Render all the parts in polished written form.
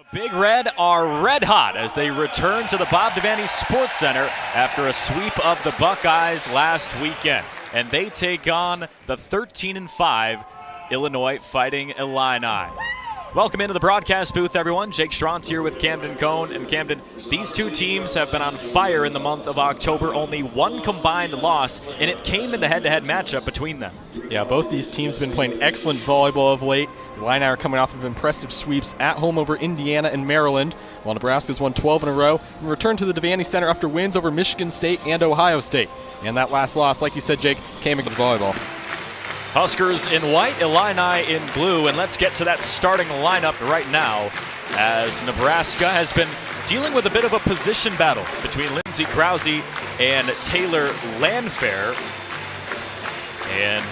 The Big Red are red hot as they return to the Bob Devaney Sports Center after a sweep of the Buckeyes last weekend. And they take on the 13-5 Illinois Fighting Illini. Welcome into the broadcast booth, everyone. Jake Schrantz here with Camden Cohn. And Camden, these two teams have been on fire in the month of October. Only one combined loss, and it came in the head-to-head matchup between them. Yeah, both these teams have been playing excellent volleyball of late. The Illini are coming off of impressive sweeps at home over Indiana and Maryland, while Nebraska's won 12 in a row and returned to the Devaney Center after wins over Michigan State and Ohio State. And that last loss, like you said, Jake, came against volleyball. Huskers in white, Illini in blue, and let's get to that starting lineup right now as Nebraska has been dealing with a bit of a position battle between Lindsey Krause and Taylor Landfair. And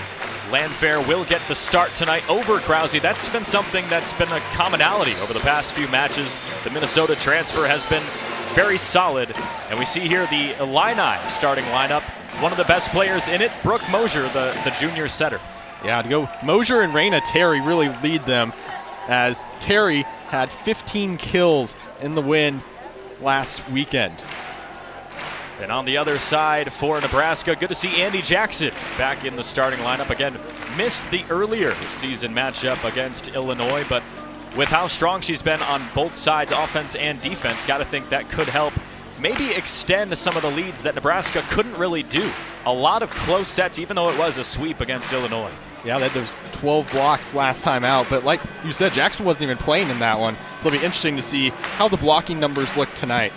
Landfair will get the start tonight over Krause. That's been something that's been a commonality over the past few matches. The Minnesota transfer has been very solid, and we see here the Illini starting lineup. One of the best players in it, Brooke Mosier, the junior setter. Yeah, to go Mosier and Raina Terry really lead them, as Terry had 15 kills in the win last weekend. And on the other side for Nebraska, good to see Andy Jackson back in the starting lineup. Again, missed the earlier season matchup against Illinois, but with how strong she's been on both sides, offense and defense, got to think that could help maybe extend some of the leads that Nebraska couldn't really do. A lot of close sets, even though it was a sweep against Illinois. Yeah, they had those 12 blocks last time out, but like you said, Jackson wasn't even playing in that one, so it'll be interesting to see how the blocking numbers look tonight.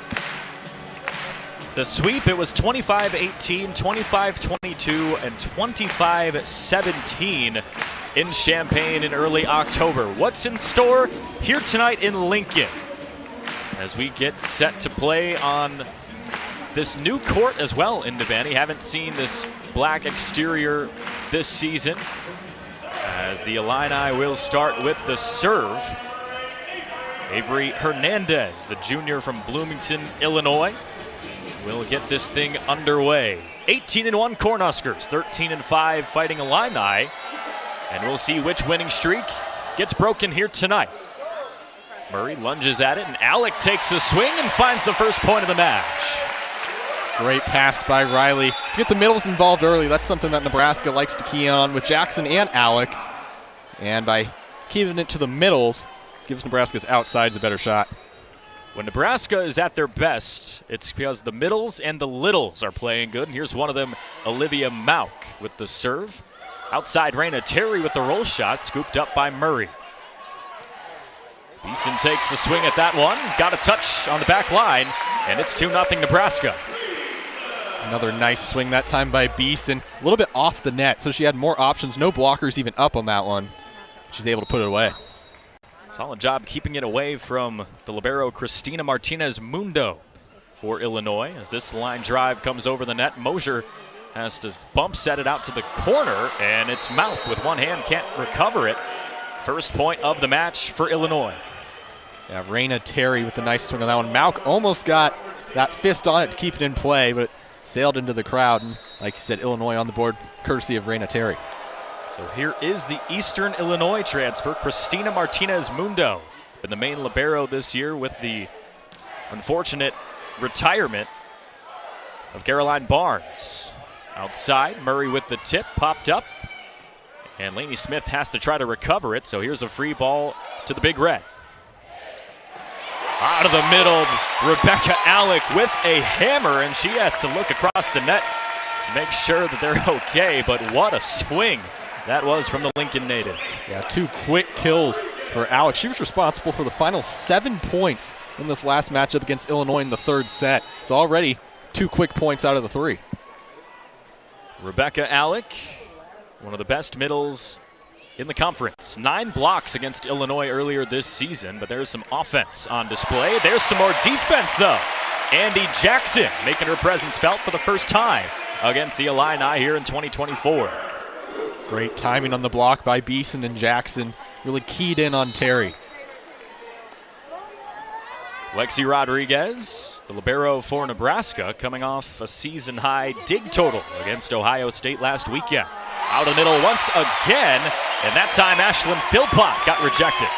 The sweep, it was 25-18, 25-22, and 25-17 in Champaign in early October. What's in store here tonight in Lincoln as we get set to play on this new court as well in Devaney? Haven't seen this black exterior this season, as the Illini will start with the serve. Avery Hernandez, the junior from Bloomington, Illinois, will get this thing underway. 18-1 Cornhuskers, 13-5 Fighting Illini, and we'll see which winning streak gets broken here tonight. Murray lunges at it, and Alec takes a swing and finds the first point of the match. Great pass by Riley. To get the middles involved early, that's something that Nebraska likes to key on with Jackson and Alec. And by keeping it to the middles, gives Nebraska's outsides a better shot. When Nebraska is at their best, it's because the middles and the littles are playing good. And here's one of them, Olivia Mauk with the serve. Outside Raina Terry with the roll shot, scooped up by Murray. Beeson takes a swing at that one, got a touch on the back line, and it's 2-0 Nebraska. Another nice swing that time by Beeson, a little bit off the net, so she had more options, no blockers even up on that one. She's able to put it away. Solid job keeping it away from the libero Cristina Martinez Mundo for Illinois. As this line drive comes over the net, Mosier has to bump set it out to the corner, and it's Mauk with one hand, can't recover it. First point of the match for Illinois. Yeah, Raina Terry with the nice swing on that one. Mauk almost got that fist on it to keep it in play, but it sailed into the crowd. And like you said, Illinois on the board, courtesy of Raina Terry. So here is the Eastern Illinois transfer, Cristina Martinez Mundo. Been the main libero this year with the unfortunate retirement of Caroline Barnes. Outside, Murray with the tip, popped up. And Lainey Smith has to try to recover it, so here's a free ball to the Big Red. Out of the middle, Rebecca Alec with a hammer, and she has to look across the net, make sure that they're okay, but what a swing that was from the Lincoln native. Yeah, 2 quick kills for Alec. She was responsible for the final 7 points in this last matchup against Illinois in the third set. So already 2 quick points out of the 3. Rebecca Alec, one of the best middles in the conference. 9 blocks against Illinois earlier this season, but there's some offense on display. There's some more defense, though. Andy Jackson making her presence felt for the first time against the Illini here in 2024. Great timing on the block by Beeson and Jackson. Really keyed in on Terry. Lexi Rodriguez, the libero for Nebraska, coming off a season-high dig total against Ohio State last weekend. Out of the middle once again, and that time Ashlyn Philpott got rejected.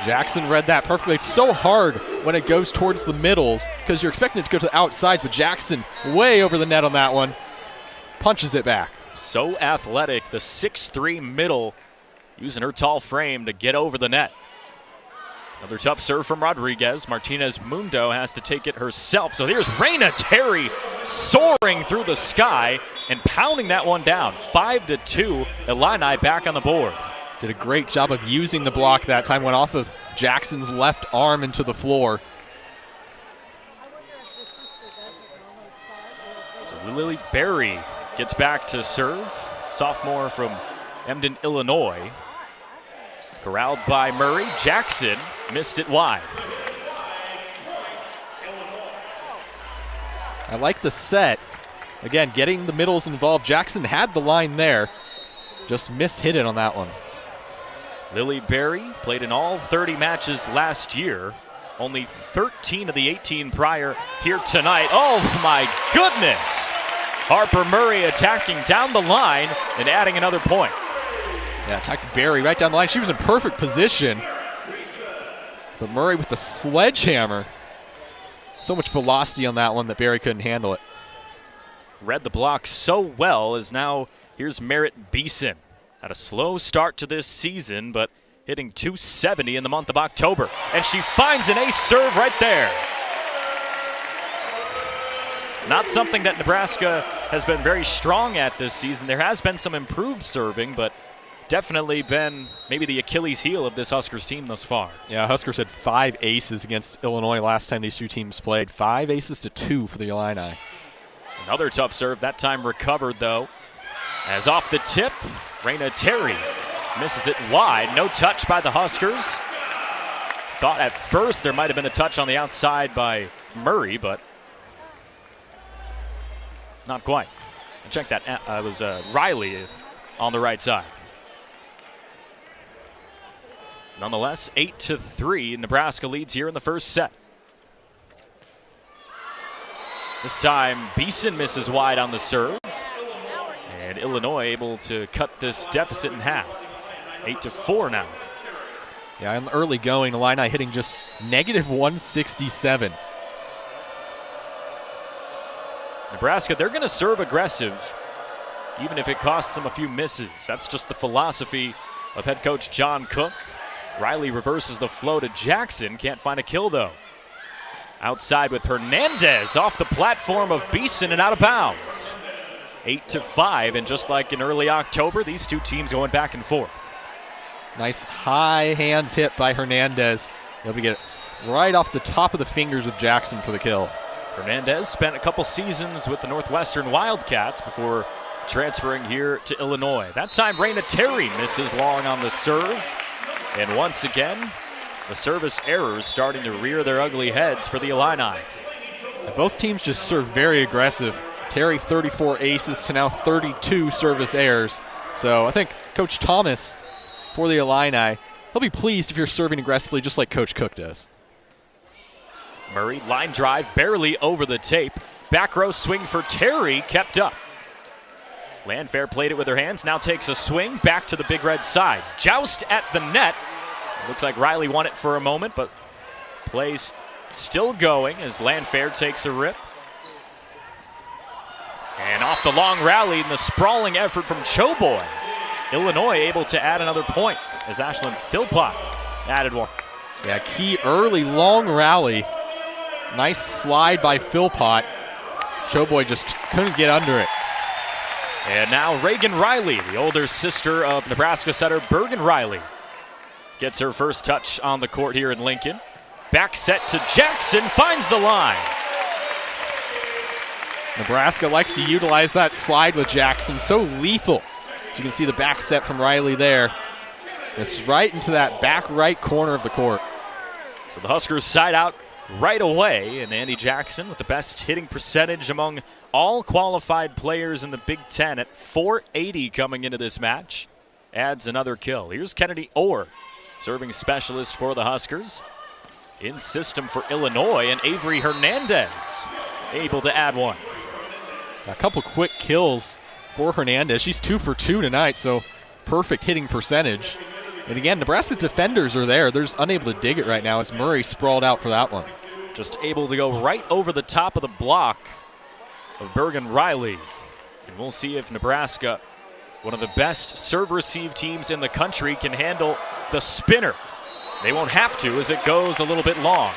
Jackson read that perfectly. It's so hard when it goes towards the middles because you're expecting it to go to the outsides, but Jackson way over the net on that one. Punches it back. So athletic, the 6'3" middle, using her tall frame to get over the net. Another tough serve from Rodriguez. Martinez Mundo has to take it herself. So here's Raina Terry soaring through the sky and pounding that one down. 5-2, Illini back on the board. Did a great job of using the block that time. Went off of Jackson's left arm into the floor. So Lily Berry gets back to serve. Sophomore from Emden, Illinois. Corralled by Murray. Jackson missed it wide. I like the set. Again, getting the middles involved. Jackson had the line there. Just mishit it on that one. Lily Berry played in all 30 matches last year. Only 13 of the 18 prior here tonight. Oh my goodness! Harper Murray attacking down the line and adding another point. Yeah, attacked Berry right down the line. She was in perfect position. But Murray with the sledgehammer. So much velocity on that one that Berry couldn't handle it. Read the block so well as now here's Merritt Beeson. Had a slow start to this season, but hitting .270 in the month of October. And she finds an ace serve right there. Not something that Nebraska has been very strong at this season. There has been some improved serving, but definitely been maybe the Achilles heel of this Huskers team thus far. Yeah, Huskers had 5 aces against Illinois last time these two teams played. 5 aces to 2 for the Illini. Another tough serve, that time recovered though. As off the tip, Raina Terry misses it wide. No touch by the Huskers. Thought at first there might have been a touch on the outside by Murray, but not quite. Check that. It was Riley on the right side. Nonetheless, 8-3. Nebraska leads here in the first set. This time, Beeson misses wide on the serve. And Illinois able to cut this deficit in half. 8-4 now. Yeah, in the early going, Illini hitting just -167. Nebraska, they're going to serve aggressive, even if it costs them a few misses. That's just the philosophy of head coach John Cook. Riley reverses the flow to Jackson. Can't find a kill, though. Outside with Hernandez off the platform of Beeson and out of bounds. 8-5, and just like in early October, these two teams going back and forth. Nice high hands hit by Hernandez. He'll get it right off the top of the fingers of Jackson for the kill. Hernandez spent a couple seasons with the Northwestern Wildcats before transferring here to Illinois. That time, Raina Terry misses long on the serve. And once again, the service errors starting to rear their ugly heads for the Illini. Both teams just serve very aggressive. Terry 34 aces to now 32 service errors. So I think Coach Thomas for the Illini, he'll be pleased if you're serving aggressively just like Coach Cook does. Murray, line drive, barely over the tape. Back row swing for Terry, kept up. Landfair played it with her hands, now takes a swing back to the Big Red side. Joust at the net. It looks like Riley won it for a moment, but play's still going as Landfair takes a rip. And off the long rally and the sprawling effort from Choboy. Illinois able to add another point as Ashlyn Philpott added one. Yeah, key early long rally. Nice slide by Philpott. Choboy just couldn't get under it. And now Reagan Riley, the older sister of Nebraska setter Bergen Riley, gets her first touch on the court here in Lincoln. Back set to Jackson, finds the line. Nebraska likes to utilize that slide with Jackson, so lethal. As you can see the back set from Riley there. It's right into that back right corner of the court. So the Huskers side out right away, and Andy Jackson with the best hitting percentage among all qualified players in the Big Ten at .480 coming into this match. Adds another kill. Here's Kennedy Orr, serving specialist for the Huskers. In system for Illinois, and Avery Hernandez able to add one. A couple quick kills for Hernandez. She's 2 for 2 tonight, so perfect hitting percentage. And again, Nebraska's defenders are there. They're just unable to dig it right now as Murray sprawled out for that one. Just able to go right over the top of the block of Bergen Riley. And we'll see if Nebraska, one of the best serve-receive teams in the country, can handle the spinner. They won't have to as it goes a little bit long.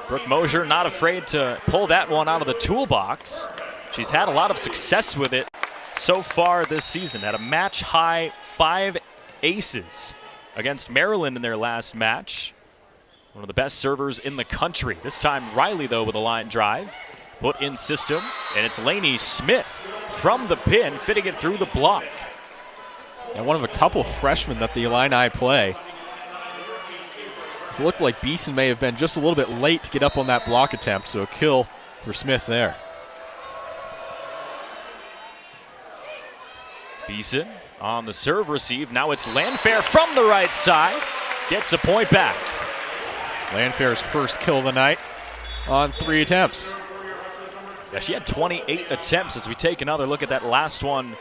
Brooke Mosier not afraid to pull that one out of the toolbox. She's had a lot of success with it so far this season. At a match-high 5 aces against Maryland in their last match. One of the best servers in the country. This time Riley, though, with a line drive. Put in system, and it's Lainey Smith from the pin, fitting it through the block. And one of a couple freshmen that the Illini play. So it looked like Beeson may have been just a little bit late to get up on that block attempt, so a kill for Smith there. Beeson on the serve receive. Now it's Landfair from the right side. Gets a point back. Landfair's first kill of the night on 3 attempts. Yeah, she had 28 attempts as we take another look at that last one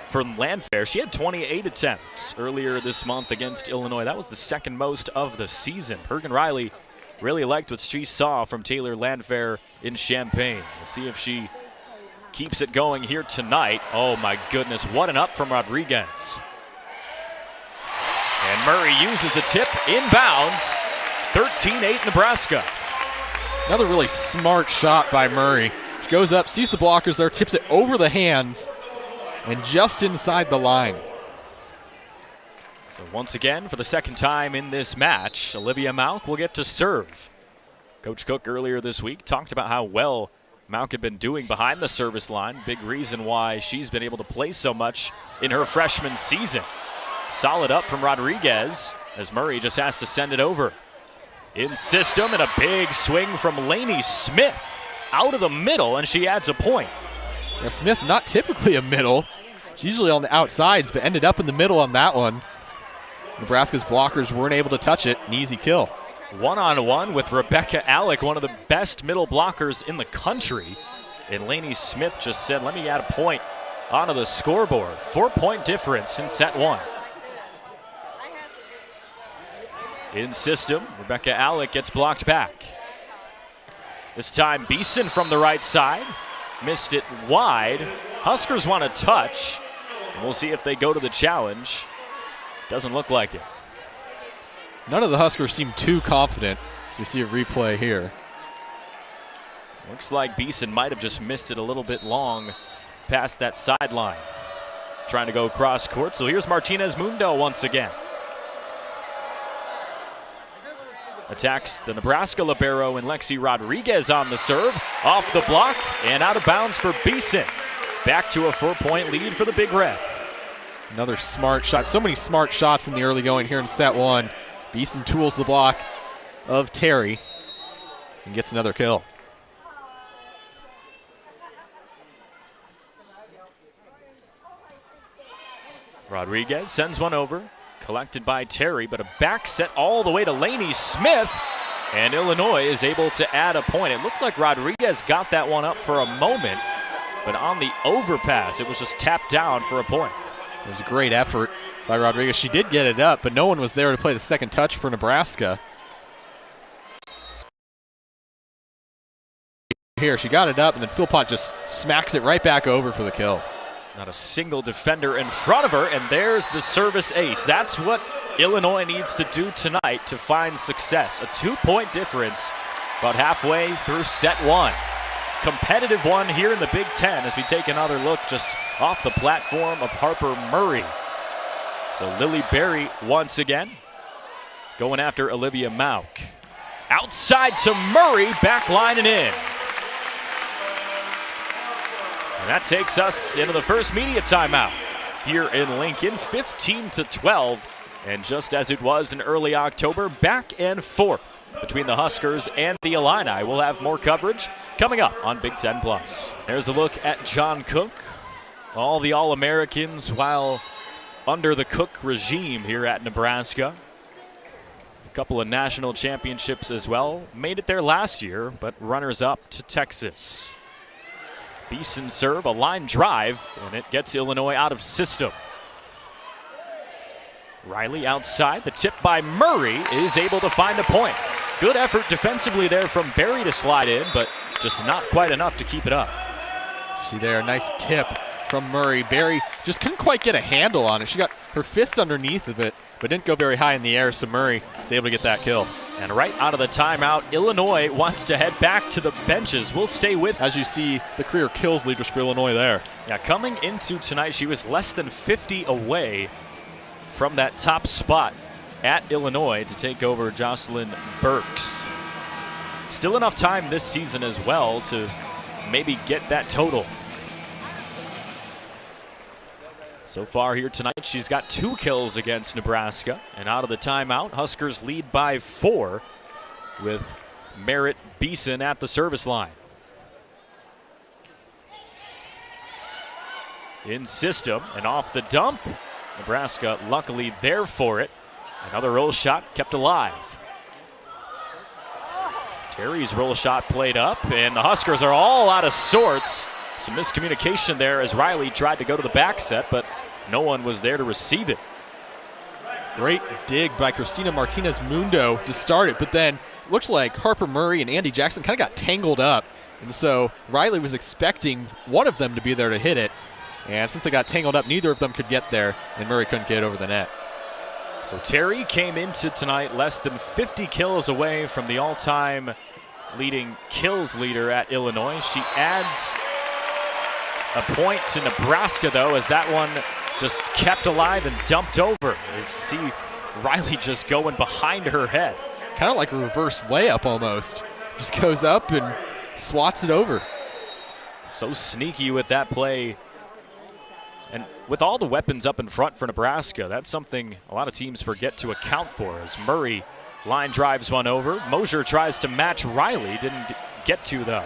from Landfair. She had 28 attempts earlier this month against Illinois. That was the second most of the season. Bergen Riley really liked what she saw from Taylor Landfair in Champaign. We'll see if she keeps it going here tonight. Oh my goodness, what an up from Rodriguez. And Murray uses the tip inbounds. 13-8 Nebraska. Another really smart shot by Murray. She goes up, sees the blockers there, tips it over the hands, and just inside the line. So once again, for the second time in this match, Olivia Mauk will get to serve. Coach Cook earlier this week talked about how well Mauk had been doing behind the service line. Big reason why she's been able to play so much in her freshman season. Solid up from Rodriguez as Murray just has to send it over. In system, and a big swing from Lainey Smith out of the middle, and she adds a point. Yeah, Smith not typically a middle. She's usually on the outsides, but ended up in the middle on that one. Nebraska's blockers weren't able to touch it. An easy kill. One-on-one with Rebecca Alec, one of the best middle blockers in the country. And Lainey Smith just said, let me add a point onto the scoreboard. 4-point difference in set 1. In system, Rebecca Alec gets blocked back. This time Beeson from the right side. Missed it wide. Huskers want a touch. And we'll see if they go to the challenge. Doesn't look like it. None of the Huskers seem too confident. You see a replay here. Looks like Beeson might have just missed it a little bit long past that sideline. Trying to go cross court. So here's Martinez Mundo once again. Attacks the Nebraska libero and Lexi Rodriguez on the serve. Off the block and out of bounds for Beeson. Back to a 4-point lead for the Big Red. Another smart shot. So many smart shots in the early going here in set 1. Beeson tools the block of Terry and gets another kill. Rodriguez sends one over. Collected by Terry, but a back set all the way to Lainey Smith. And Illinois is able to add a point. It looked like Rodriguez got that one up for a moment, but on the overpass, it was just tapped down for a point. It was a great effort by Rodriguez. She did get it up, but no one was there to play the second touch for Nebraska. Here, she got it up, and then Philpott just smacks it right back over for the kill. Not a single defender in front of her, and there's the service ace. That's what Illinois needs to do tonight to find success. A 2-point difference about halfway through set 1. Competitive one here in the Big Ten as we take another look just off the platform of Harper Murray. So Lily Berry once again going after Olivia Mauk. Outside to Murray, backline and in. And that takes us into the first media timeout here in Lincoln, 15-12. And just as it was in early October, back and forth between the Huskers and the Illini. We'll have more coverage coming up on Big Ten Plus. There's a look at John Cook. All the All-Americans while under the Cook regime here at Nebraska. A couple of national championships as well. Made it there last year, but runners-up to Texas. Beeson serve, a line drive, and it gets Illinois out of system. Riley outside, the tip by Murray is able to find the point. Good effort defensively there from Barry to slide in, but just not quite enough to keep it up. See there, a nice tip from Murray. Barry just couldn't quite get a handle on it. She got her fist underneath of it, but didn't go very high in the air, so Murray is able to get that kill. And right out of the timeout, Illinois wants to head back to the benches. We'll stay with. As you see, the career kills leaders for Illinois there. Yeah, coming into tonight, she was less than 50 away from that top spot at Illinois to take over Jocelyn Burks. Still enough time this season as well to maybe get that total. So far here tonight, she's got 2 kills against Nebraska. And out of the timeout, Huskers lead by 4 with Merritt Beeson at the service line. In system and off the dump. Nebraska luckily there for it. Another roll shot kept alive. Terry's roll shot played up, and the Huskers are all out of sorts. Some miscommunication there as Riley tried to go to the back set, but no one was there to receive it. Great dig by Christina Martinez-Mundo to start it, but then it looks like Harper Murray and Andy Jackson kind of got tangled up, and so Riley was expecting one of them to be there to hit it, and since they got tangled up, neither of them could get there, and Murray couldn't get it over the net. So Terry came into tonight less than 50 kills away from the all-time leading kills leader at Illinois. She adds a point to Nebraska, though, as that one just kept alive and dumped over. As you see Riley just going behind her head. Kind of like a reverse layup almost. Just goes up and swats it over. So sneaky with that play. And with all the weapons up in front for Nebraska, that's something a lot of teams forget to account for. As Murray line drives one over. Mosier tries to match Riley. Didn't get to, though.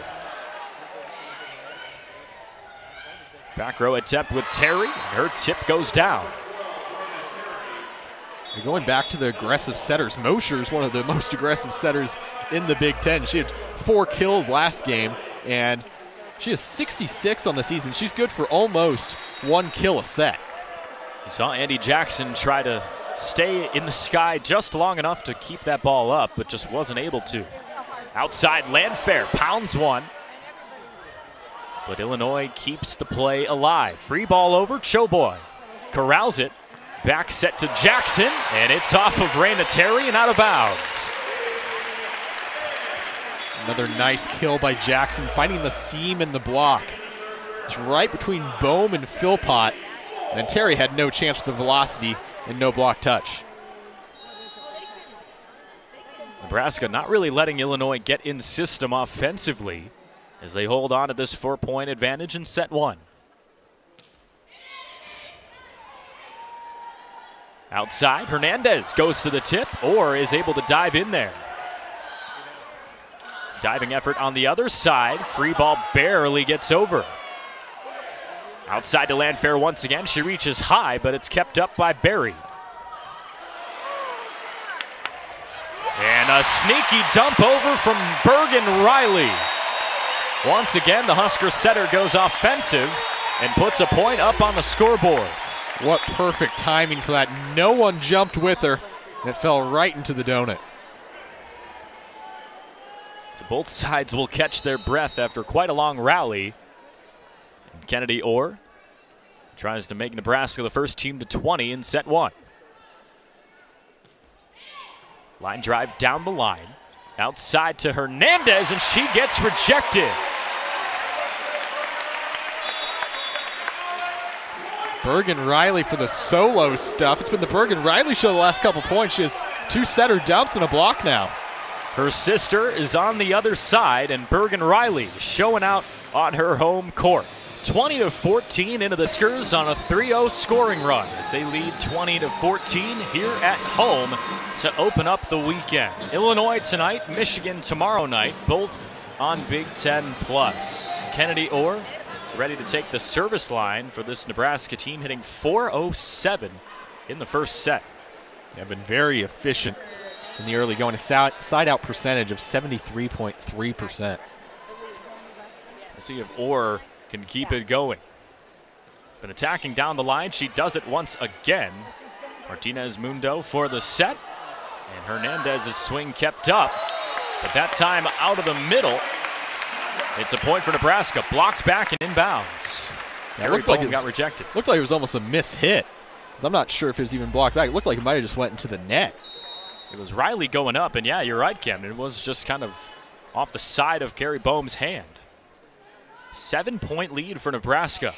Back row attempt with Terry. Her tip goes down. You're going back to the aggressive setters. Mosher is one of the most aggressive setters in the Big Ten. She had 4 kills last game, and she has 66 on the season. She's good for almost 1 kill a set. You saw Andy Jackson try to stay in the sky just long enough to keep that ball up, but just wasn't able to. Outside, Landfair pounds one. But Illinois keeps the play alive. Free ball over, Choboy corrals it. Back set to Jackson, and it's off of Raina Terry and out of bounds. Another nice kill by Jackson, finding the seam in the block. It's right between Bohm and Philpott, and Terry had no chance with the velocity and no block touch. Nebraska not really letting Illinois get in system offensively as they hold on to this 4-point advantage in set 1. Outside, Hernandez goes to the tip or is able to dive in there. Diving effort on the other side. Free ball barely gets over. Outside to Landfair once again. She reaches high, but it's kept up by Barry. And a sneaky dump over from Bergen Riley. Once again, the Husker setter goes offensive and puts a point up on the scoreboard. What perfect timing for that. No one jumped with her, and it fell right into the donut. So both sides will catch their breath after quite a long rally. And Kennedy Orr tries to make Nebraska the first team to 20 in set 1. Line drive down the line. Outside to Hernandez, and she gets rejected. Bergen Riley for the solo stuff. It's been the Bergen Riley show the last couple points. She has 2 setter dumps and a block now. Her sister is on the other side, and Bergen Riley showing out on her home court. 20-14 into the Huskers on a 3-0 scoring run as they lead 20-14 here at home to open up the weekend. Illinois tonight, Michigan tomorrow night, both on Big Ten Plus. Kennedy Orr ready to take the service line for this Nebraska team, hitting .407 in the first set. They've been very efficient in the early going. A side-out percentage of 73.3%. We'll see if Orr can keep it going. Been attacking down the line. She does it once again. Martinez Mundo for the set. And Hernandez's swing kept up. But that time out of the middle. It's a point for Nebraska. Blocked back and inbounds. Yeah, looked like it got rejected. Looked like it was almost a miss hit. I'm not sure if it was even blocked back. It looked like it might have just went into the net. It was Riley going up, and yeah, you're right, Camden. It was just kind of off the side of Carrie Boehm's hand. 7-point lead for Nebraska.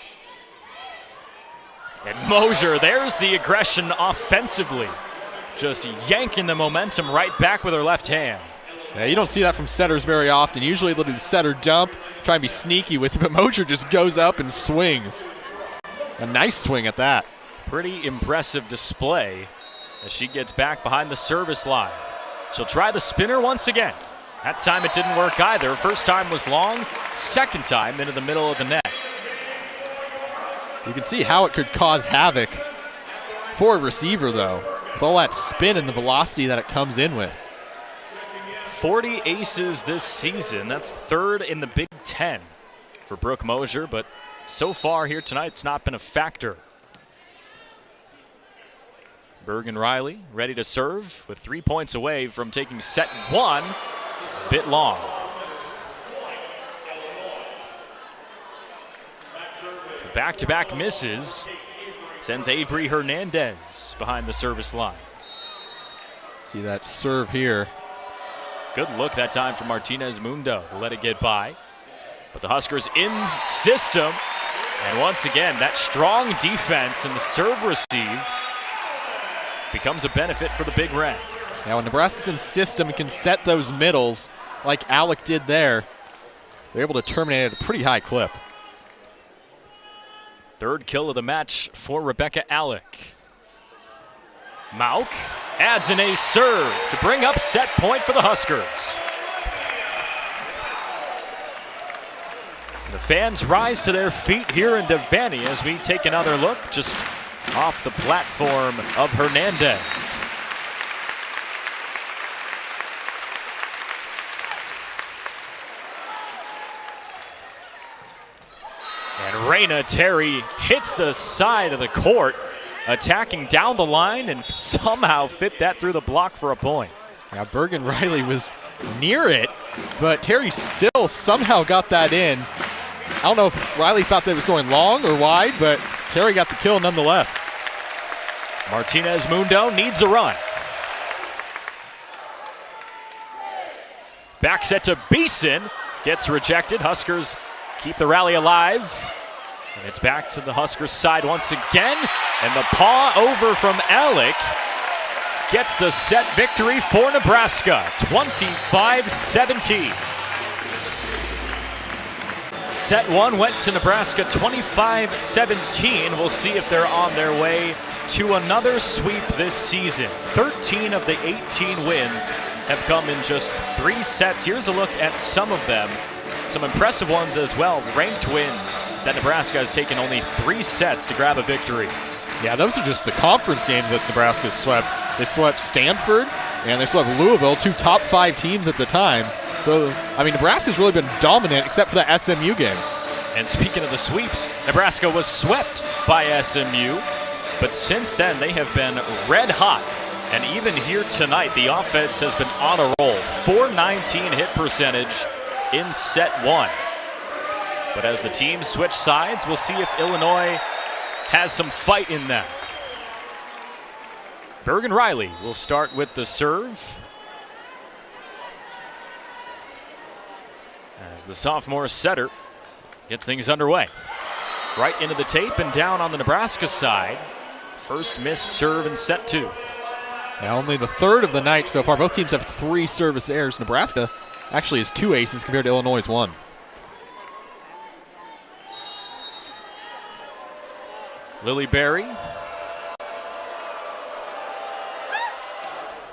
And Mosier, there's the aggression offensively. Just yanking the momentum right back with her left hand. Yeah, you don't see that from setters very often. Usually they'll do the setter dump, try and be sneaky with it, but Mosier just goes up and swings. A nice swing at that. Pretty impressive display as she gets back behind the service line. She'll try the spinner once again. That time it didn't work either. First time was long, second time into the middle of the net. You can see how it could cause havoc for a receiver, though, with all that spin and the velocity that it comes in with. 40 aces this season. That's third in the Big Ten for Brooke Mosier, but so far here tonight it's not been a factor. Bergen Riley ready to serve with 3 points away from taking set one. A bit long. Back-to-back misses sends Avery Hernandez behind the service line. See that serve here. Good look that time for Martinez Mundo to let it get by. But the Huskers in system. And once again, that strong defense and the serve receive becomes a benefit for the Big Red. Now, when Nebraska's in system and can set those middles like Alec did there, they're able to terminate at a pretty high clip. Third kill of the match for Rebecca Alec. Mauk adds an ace serve to bring up set point for the Huskers. The fans rise to their feet here in Devaney as we take another look just off the platform of Hernandez. And Raina Terry hits the side of the court, attacking down the line and somehow fit that through the block for a point. Now Bergen Riley was near it, but Terry still somehow got that in. I don't know if Riley thought that it was going long or wide, but Terry got the kill nonetheless. Martinez Mundo needs a run. Back set to Beeson, gets rejected. Huskers keep the rally alive. And it's back to the Huskers side once again. And the paw over from Alec gets the set victory for Nebraska, 25-17. Set one went to Nebraska 25-17. We'll see if they're on their way to another sweep this season. 13 of the 18 wins have come in just 3 sets. Here's a look at some of them. Some impressive ones as well. Ranked wins that Nebraska has taken only 3 sets to grab a victory. Yeah, those are just the conference games that Nebraska swept. They swept Stanford and they swept Louisville, 2 top 5 teams at the time. So, I mean, Nebraska's really been dominant except for the SMU game. And speaking of the sweeps, Nebraska was swept by SMU. But since then, they have been red hot. And even here tonight, the offense has been on a roll. .419 hit percentage in set one. But as the teams switch sides, we'll see if Illinois has some fight in them. Bergen Riley will start with the serve. As the sophomore setter gets things underway. Right into the tape and down on the Nebraska side. First missed serve in set two. Now only the third of the night so far. Both teams have 3 service errors. Nebraska actually has 2 aces compared to Illinois' 1. Lily Berry.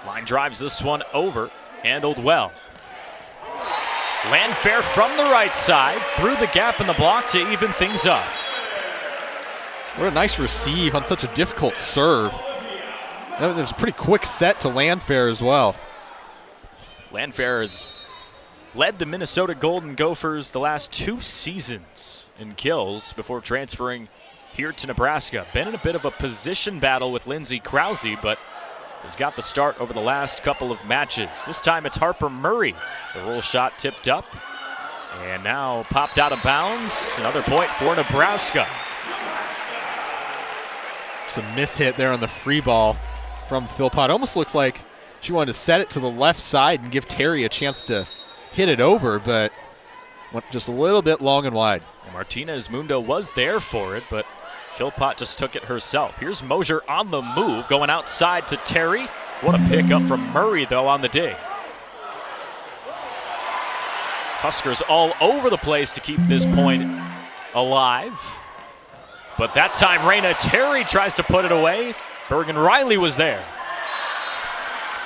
Line drives this one over. Handled well. Landfair from the right side, through the gap in the block to even things up. What a nice receive on such a difficult serve. That was a pretty quick set to Landfair as well. Landfair has led the Minnesota Golden Gophers the last 2 seasons in kills before transferring here to Nebraska. Been in a bit of a position battle with Lindsey Krause, but has got the start over the last couple of matches. This time it's Harper Murray. The roll shot tipped up and now popped out of bounds. Another point for Nebraska. Some mishit there on the free ball from Philpott. Almost looks like she wanted to set it to the left side and give Terry a chance to hit it over, but went just a little bit long and wide. And Martinez Mundo was there for it, but Philpott just took it herself. Here's Mosier on the move, going outside to Terry. What a pickup from Murray, though, on the dig. Huskers all over the place to keep this point alive. But that time, Raina Terry tries to put it away. Bergen Riley was there.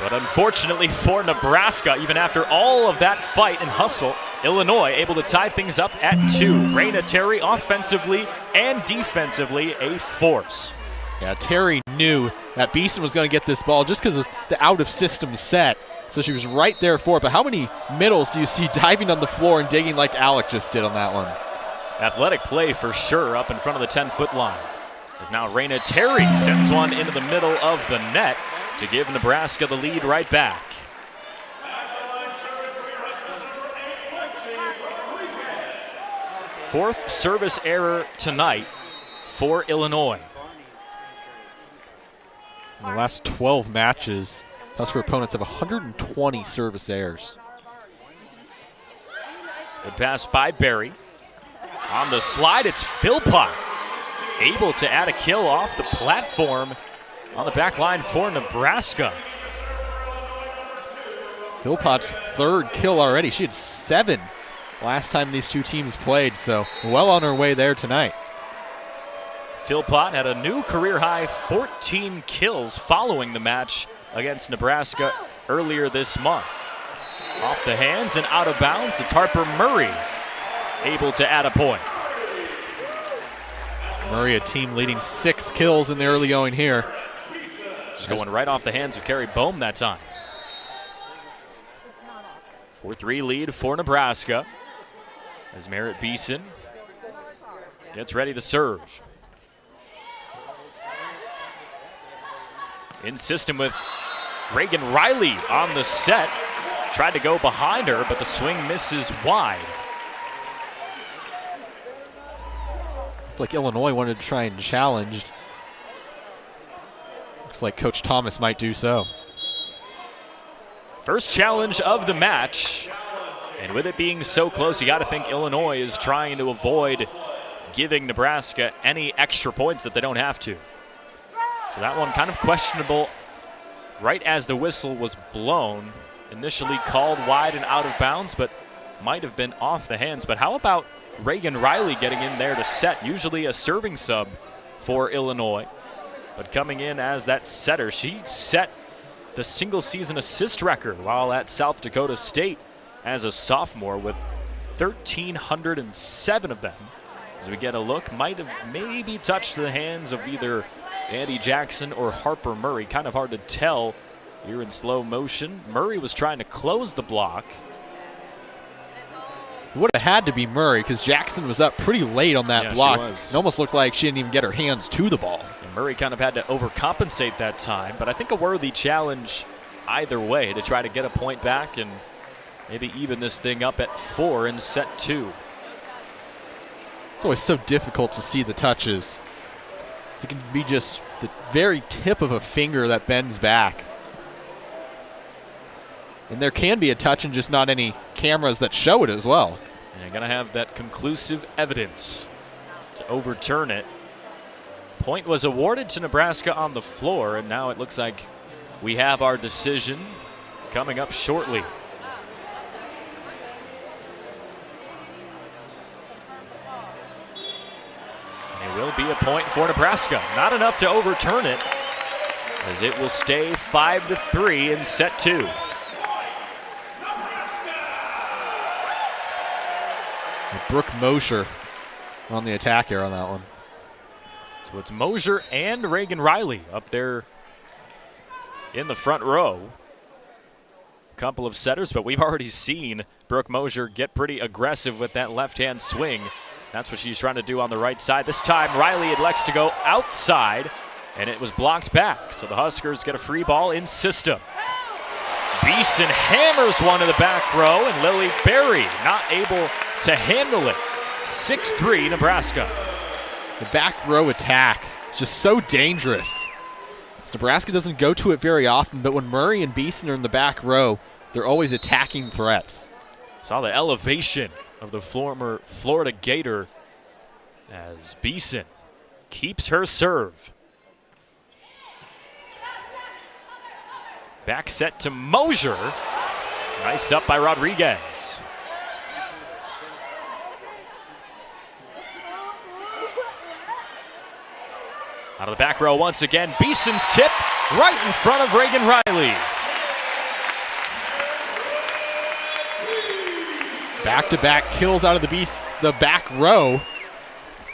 But unfortunately for Nebraska, even after all of that fight and hustle, Illinois able to tie things up at 2. Raina Terry offensively and defensively a force. Yeah, Terry knew that Beeson was going to get this ball just because of the out-of-system set. So she was right there for it. But how many middles do you see diving on the floor and digging like Alec just did on that one? Athletic play for sure up in front of the 10-foot line. As now Raina Terry sends one into the middle of the net to give Nebraska the lead right back. Fourth service error tonight for Illinois. In the last 12 matches, Husker opponents have 120 service errors. Good pass by Barry. On the slide, it's Philpott. Able to add a kill off the platform on the back line for Nebraska. Philpott's 3rd kill already. She had 7 last time these two teams played, so well on her way there tonight. Philpott had a new career high 14 kills following the match against Nebraska earlier this month. Off the hands and out of bounds, it's Harper Murray able to add a point. Murray, a team leading 6 kills in the early going here. Just going right off the hands of Carrie Bohm that time. 4-3 lead for Nebraska as Merritt Beeson gets ready to serve. In system with Reagan Riley on the set. Tried to go behind her, but the swing misses wide. Looked like Illinois wanted to try and challenge. Looks like Coach Thomas might do so. First challenge of the match. And with it being so close, you got to think Illinois is trying to avoid giving Nebraska any extra points that they don't have to. So that one kind of questionable right as the whistle was blown. Initially called wide and out of bounds, but might have been off the hands. But how about Reagan Riley getting in there to set? Usually a serving sub for Illinois, but coming in as that setter. She set the single season assist record while at South Dakota State as a sophomore with 1,307 of them. As we get a look, might have maybe touched the hands of either Andy Jackson or Harper Murray. Kind of hard to tell here in slow motion. Murray was trying to close the block. It would have had to be Murray because Jackson was up pretty late on that block. It almost looked like she didn't even get her hands to the ball. And Murray kind of had to overcompensate that time, but I think a worthy challenge either way to try to get a point back and maybe even this thing up at 4 in set 2. It's always so difficult to see the touches. It can be just the very tip of a finger that bends back. And there can be a touch and just not any cameras that show it as well. And you're going to have that conclusive evidence to overturn it. Point was awarded to Nebraska on the floor, and now it looks like we have our decision coming up shortly. And it will be a point for Nebraska. Not enough to overturn it, as it will stay 5-3 in set 2. Brooke Mosher on the attack here on that one. So it's Mosier and Reagan Riley up there in the front row. couple of setters, but we've already seen Brooke Mosier get pretty aggressive with that left-hand swing. That's what she's trying to do on the right side. This time, Riley elects to go outside, and it was blocked back. So the Huskers get a free ball in system. Beeson hammers one to the back row, and Lily Berry not able to handle it. 6-3 Nebraska. The back row attack is just so dangerous. Nebraska doesn't go to it very often, but when Murray and Beeson are in the back row, they're always attacking threats. Saw the elevation of the former Florida Gator as Beeson keeps her serve. Back set to Mosier. Nice up by Rodriguez. Out of the back row once again, Beeson's tip right in front of Reagan Riley. Back-to-back kills out of the back row.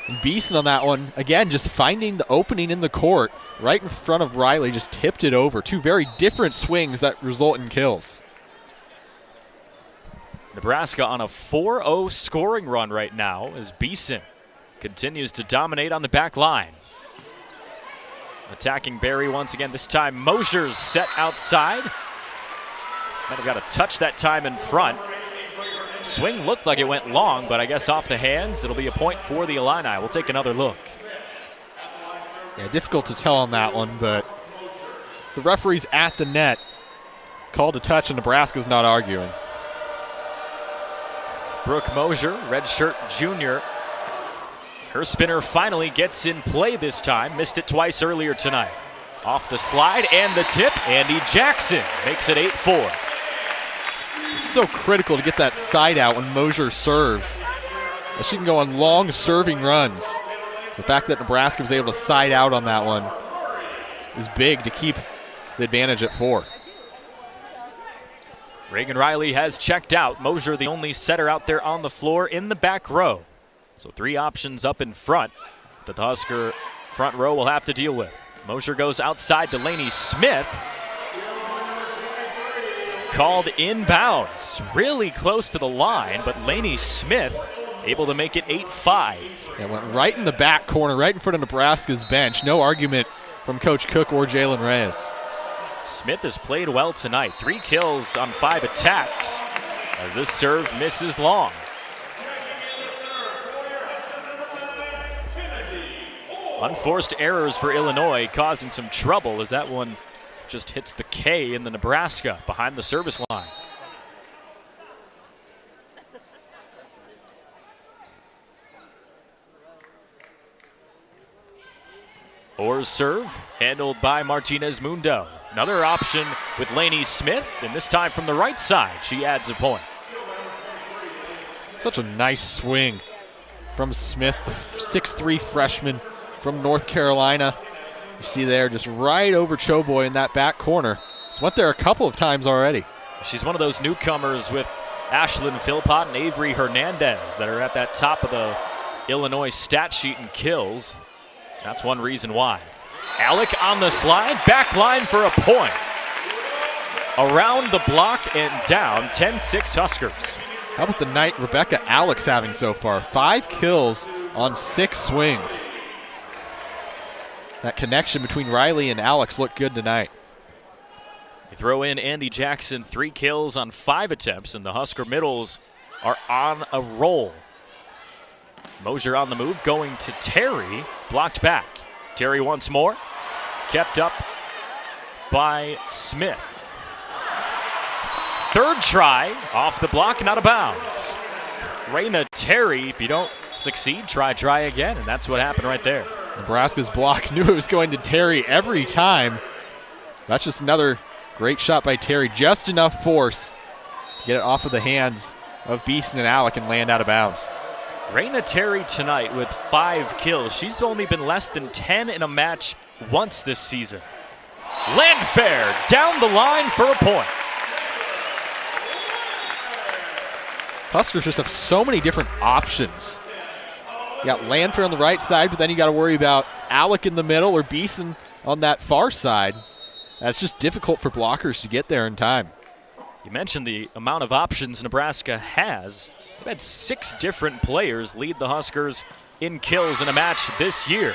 And Beeson on that one, again, just finding the opening in the court right in front of Riley, just tipped it over. Two very different swings that result in kills. Nebraska on a 4-0 scoring run right now as Beeson continues to dominate on the back line. Attacking Berry once again, this time Mosier's set outside. Might have got a touch that time in front. Swing looked like it went long, but I guess off the hands, it'll be a point for the Illini. We'll take another look. Yeah, difficult to tell on that one, but the referee's at the net. Called a touch, and Nebraska's not arguing. Brooke Mosier, redshirt junior. Her spinner finally gets in play this time. Missed it twice earlier tonight. Off the slide and the tip, Andy Jackson makes it 8-4. It's so critical to get that side out when Mosier serves. She can go on long serving runs. The fact that Nebraska was able to side out on that one is big to keep the advantage at 4. Reagan Riley has checked out. Mosier the only setter out there on the floor in the back row. So 3 options up in front that the Husker front row will have to deal with. Mosier goes outside to Lainey Smith. Called inbounds, really close to the line, but Lainey Smith able to make it 8-5. It went right in the back corner, right in front of Nebraska's bench. No argument from Coach Cook or Jalen Reyes. Smith has played well tonight. 3 kills on 5 attacks as this serve misses long. Unforced errors for Illinois causing some trouble as that one just hits the K in the Nebraska behind the service line. Orr's serve handled by Martinez Mundo. Another option with Lainey Smith, and this time from the right side, she adds a point. Such a nice swing from Smith, the 6'3" freshman from North Carolina. You see there, just right over Choboy in that back corner. She's went there a couple of times already. She's one of those newcomers with Ashlyn Philpott and Avery Hernandez that are at that top of the Illinois stat sheet in kills. That's one reason why. Alec on the slide, back line for a point. Around the block and down, 10-6 Huskers. How about the night Rebecca Alec's having so far? 5 kills on 6 swings. That connection between Riley and Alex looked good tonight. You throw in Andy Jackson, 3 kills on 5 attempts, and the Husker middles are on a roll. Mosier on the move, going to Terry, blocked back. Terry once more, kept up by Smith. Third try, off the block and out of bounds. Raina Terry, if you don't succeed, try again, and that's what happened right there. Nebraska's block knew it was going to Terry every time. That's just another great shot by Terry. Just enough force to get it off of the hands of Beeson and Alec and land out of bounds. Raina Terry tonight with 5 kills. She's only been less than 10 in a match once this season. Landfair down the line for a point. Huskers just have so many different options. You got Landfair on the right side, but then you got to worry about Alec in the middle or Beeson on that far side. That's just difficult for blockers to get there in time. You mentioned the amount of options Nebraska has. They've had 6 different players lead the Huskers in kills in a match this year.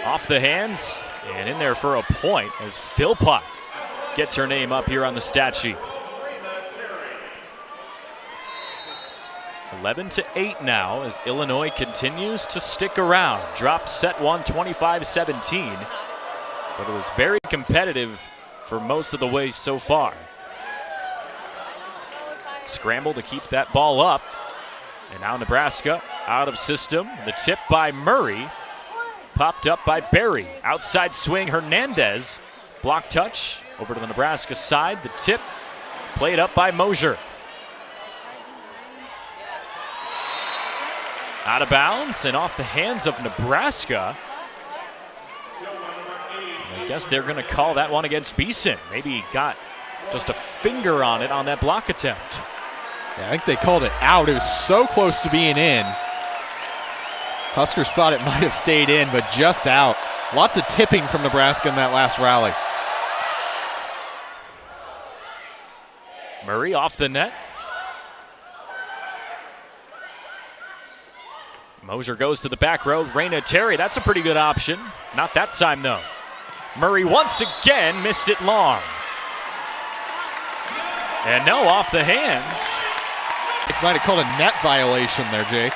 Off the hands and in there for a point as Philpott gets her name up here on the stat sheet. 11-8 now as Illinois continues to stick around. Dropped set 1, 25-17, but it was very competitive for most of the way so far. Scramble to keep that ball up, and now Nebraska out of system. The tip by Murray, popped up by Berry. Outside swing, Hernandez. Block touch over to the Nebraska side. The tip played up by Mosier. Out of bounds and off the hands of Nebraska. I guess they're going to call that one against Beeson. Maybe he got just a finger on it on that block attempt. Yeah, I think they called it out. It was so close to being in. Huskers thought it might have stayed in, but just out. Lots of tipping from Nebraska in that last rally. Murray off the net. Mosier goes to the back row. Raina Terry, that's a pretty good option. Not that time, though. Murray once again missed it long. And no, off the hands. It might have called a net violation there, Jake.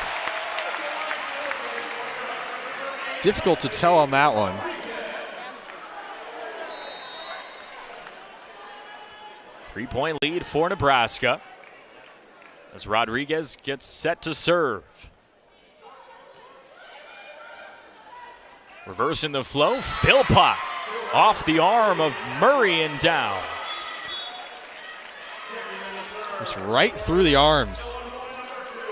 It's difficult to tell on that one. Three-point lead for Nebraska as Rodriguez gets set to serve. Reversing the flow, Philpott off the arm of Murray and down. Just right through the arms.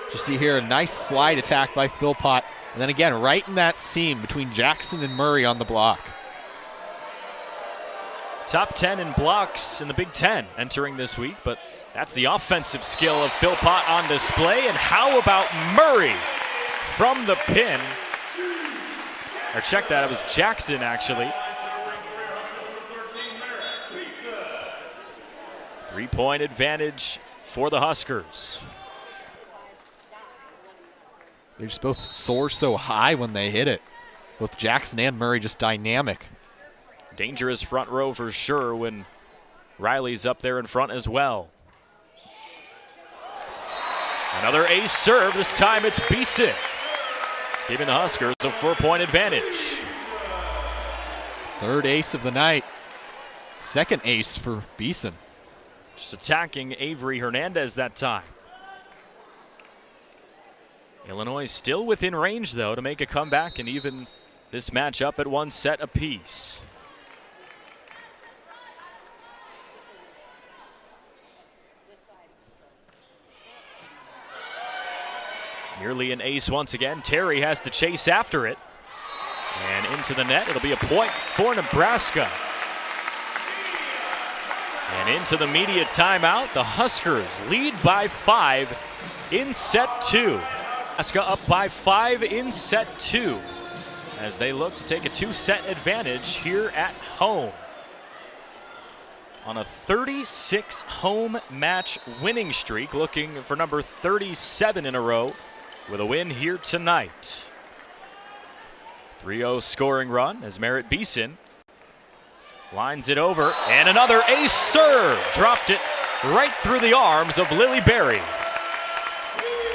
Just see here a nice slide attack by Philpott. And then again, right in that seam between Jackson and Murray on the block. Top 10 in blocks in the Big Ten entering this week, but that's the offensive skill of Philpott on display. And how about Murray from the pin? Or check that, it was Jackson actually. 3-point advantage for the Huskers. They just both soar so high when they hit it. Both Jackson and Murray just dynamic. Dangerous front row for sure when Riley's up there in front as well. Another ace serve, this time it's Beeson, giving the Huskers a 4-point advantage. Third ace of the night. Second ace for Beeson. Just attacking Avery Hernandez that time. Illinois still within range, though, to make a comeback and even this matchup at 1 set apiece. Nearly an ace once again. Terry has to chase after it. And into the net. It'll be a point for Nebraska. And into the media timeout. The Huskers lead by 5 in set 2. Nebraska up by 5 in set 2 as they look to take a 2-set advantage here at home. On a 36 home match winning streak, looking for number 37 in a row with a win here tonight. 3-0 scoring run as Merritt Beeson lines it over, and another ace serve. Dropped it right through the arms of Lily Berry.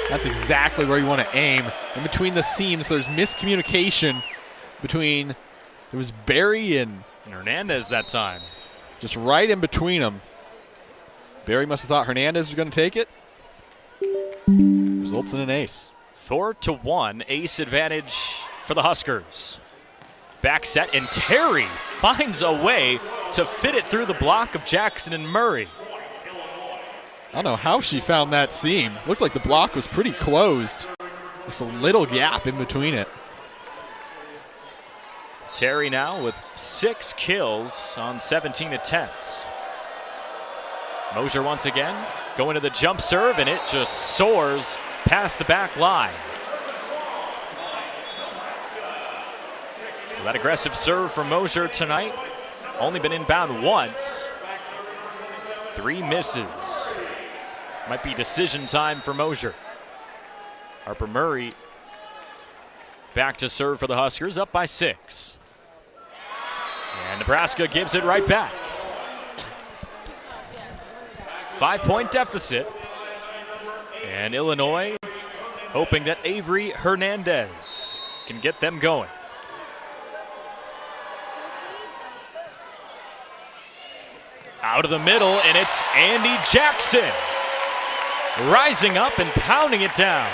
That's exactly where you want to aim. In between the seams, there's miscommunication between, it was Berry and Hernandez that time. Just right in between them. Berry must have thought Hernandez was going to take it. Results in an ace. 4-1 ace advantage for the Huskers. Back set, and Terry finds a way to fit it through the block of Jackson and Murray. I don't know how she found that seam. Looked like the block was pretty closed. Just a little gap in between it. Terry now with 6 kills on 17 attempts. Mosier once again going to the jump serve, and it just soars past the back line. So that aggressive serve from Mosier tonight, only been inbound once. 3 misses. Might be decision time for Mosier. Harper Murray back to serve for the Huskers, up by 6. And Nebraska gives it right back. 5-point deficit. And Illinois hoping that Avery Hernandez can get them going. Out of the middle, and it's Andy Jackson rising up and pounding it down.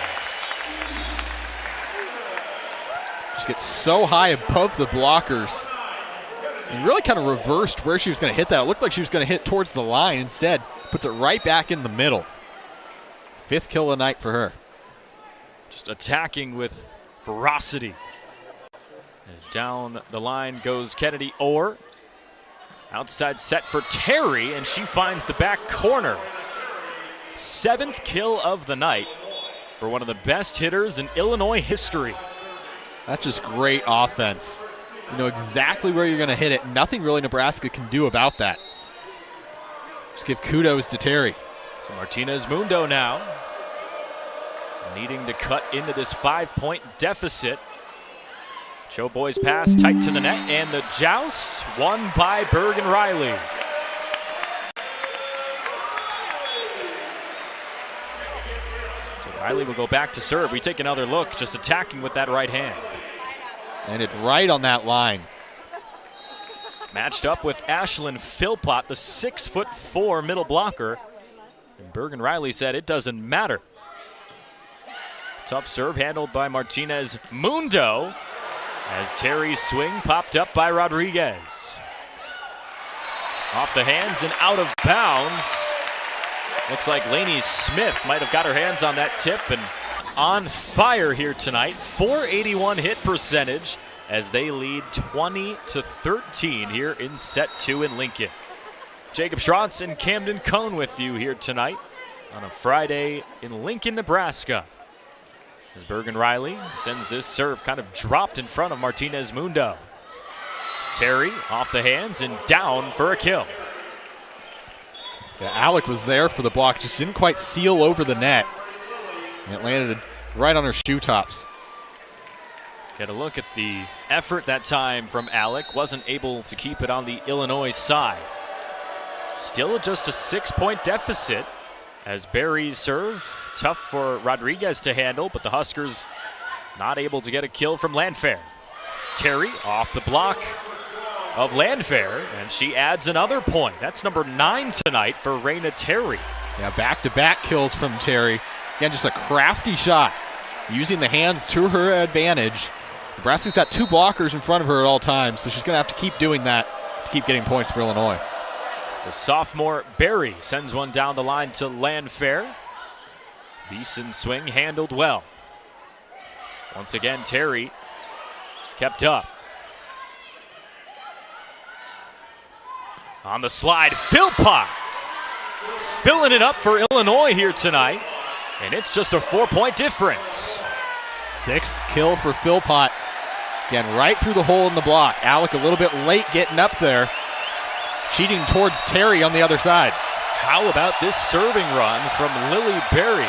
Just gets so high above the blockers. And really kind of reversed where she was going to hit that. It looked like she was going to hit towards the line. Instead, puts it right back in the middle. 5th kill of the night for her. Just attacking with ferocity. As down the line goes Kennedy Orr. Outside set for Terry, and she finds the back corner. 7th kill of the night for one of the best hitters in Illinois history. That's just great offense. You know exactly where you're going to hit it. Nothing really Nebraska can do about that. Just give kudos to Terry. So Martinez Mundo now needing to cut into this 5-point deficit. Showboy's pass tight to the net, and the joust won by Bergen Riley. So Riley will go back to serve. We take another look, just attacking with that right hand. And it's right on that line. Matched up with Ashlyn Philpott, the 6'4" middle blocker. And Bergen Riley said it doesn't matter. Tough serve handled by Martinez Mundo as Terry's swing popped up by Rodriguez. Off the hands and out of bounds. Looks like Lainey Smith might have got her hands on that tip, and on fire here tonight. .481 hit percentage as they lead 20-13 here in set 2 in Lincoln. Jacob Schrantz and Camden Cohn with you here tonight on a Friday in Lincoln, Nebraska. As Bergen Riley sends this serve kind of dropped in front of Martinez Mundo. Terry off the hands and down for a kill. Yeah, Alec was there for the block, just didn't quite seal over the net. And it landed right on her shoe tops. Get a look at the effort that time from Alec. Wasn't able to keep it on the Illinois side. Still just a 6-point deficit as Barry's serve. Tough for Rodriguez to handle, but the Huskers not able to get a kill from Landfair. Terry off the block of Landfair, and she adds another point. That's number 9 tonight for Raina Terry. Yeah, back-to-back kills from Terry. Again, just a crafty shot, using the hands to her advantage. Nebraska's got 2 blockers in front of her at all times, so she's going to have to keep doing that to keep getting points for Illinois. The sophomore Barry sends one down the line to Landfair. Beeson's swing handled well. Once again, Terry kept up. On the slide, Philpott filling it up for Illinois here tonight. And it's just a 4-point difference. 6th kill for Philpott. Again, right through the hole in the block. Alec a little bit late getting up there. Cheating towards Terry on the other side. How about this serving run from Lily Berry?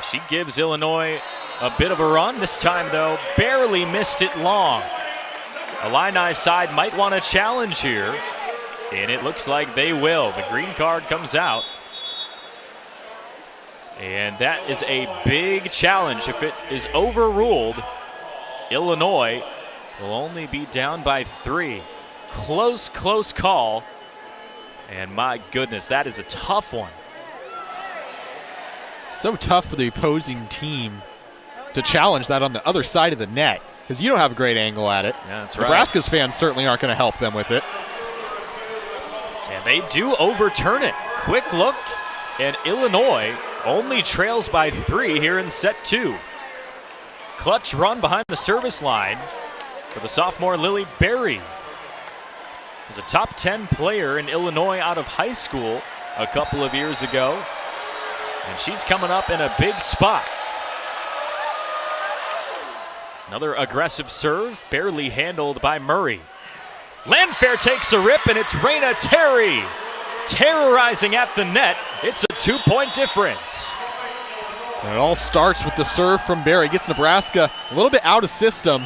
She gives Illinois a bit of a run. This time, though, barely missed it long. Illini side might want to challenge here, and it looks like they will. The green card comes out. And that is a big challenge. If it is overruled, Illinois will only be down by 3. Close call. And my goodness, that is a tough one. So tough for the opposing team to challenge that on the other side of the net, because you don't have a great angle at it. Yeah, that's right. Nebraska's fans certainly aren't going to help them with it. And they do overturn it. Quick look, and Illinois only trails by 3 here in set 2. Clutch run behind the service line for the sophomore Lily Berry. Was a top 10 player in Illinois out of high school a couple of years ago. And she's coming up in a big spot. Another aggressive serve, barely handled by Murray. Landfair takes a rip, and it's Raina Terry terrorizing at the net. It's a 2-point difference. And it all starts with the serve from Barry. Gets Nebraska a little bit out of system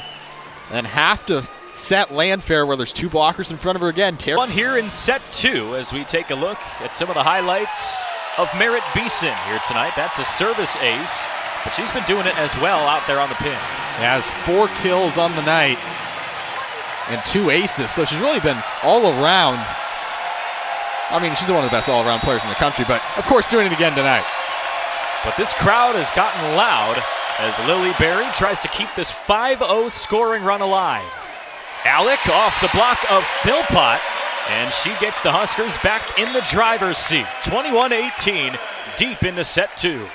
and have to set Landfair where there's two blockers in front of her again. One here in set 2 as we take a look at some of the highlights of Merritt Beeson here tonight. That's a service ace, but she's been doing it as well out there on the pin. Yeah, has 4 kills on the night and 2 aces, so she's really been all around. I mean, she's one of the best all-around players in the country, but of course doing it again tonight. But this crowd has gotten loud as Lily Berry tries to keep this 5-0 scoring run alive. Alec off the block of Philpott, and she gets the Huskers back in the driver's seat. 21-18, deep into set 2.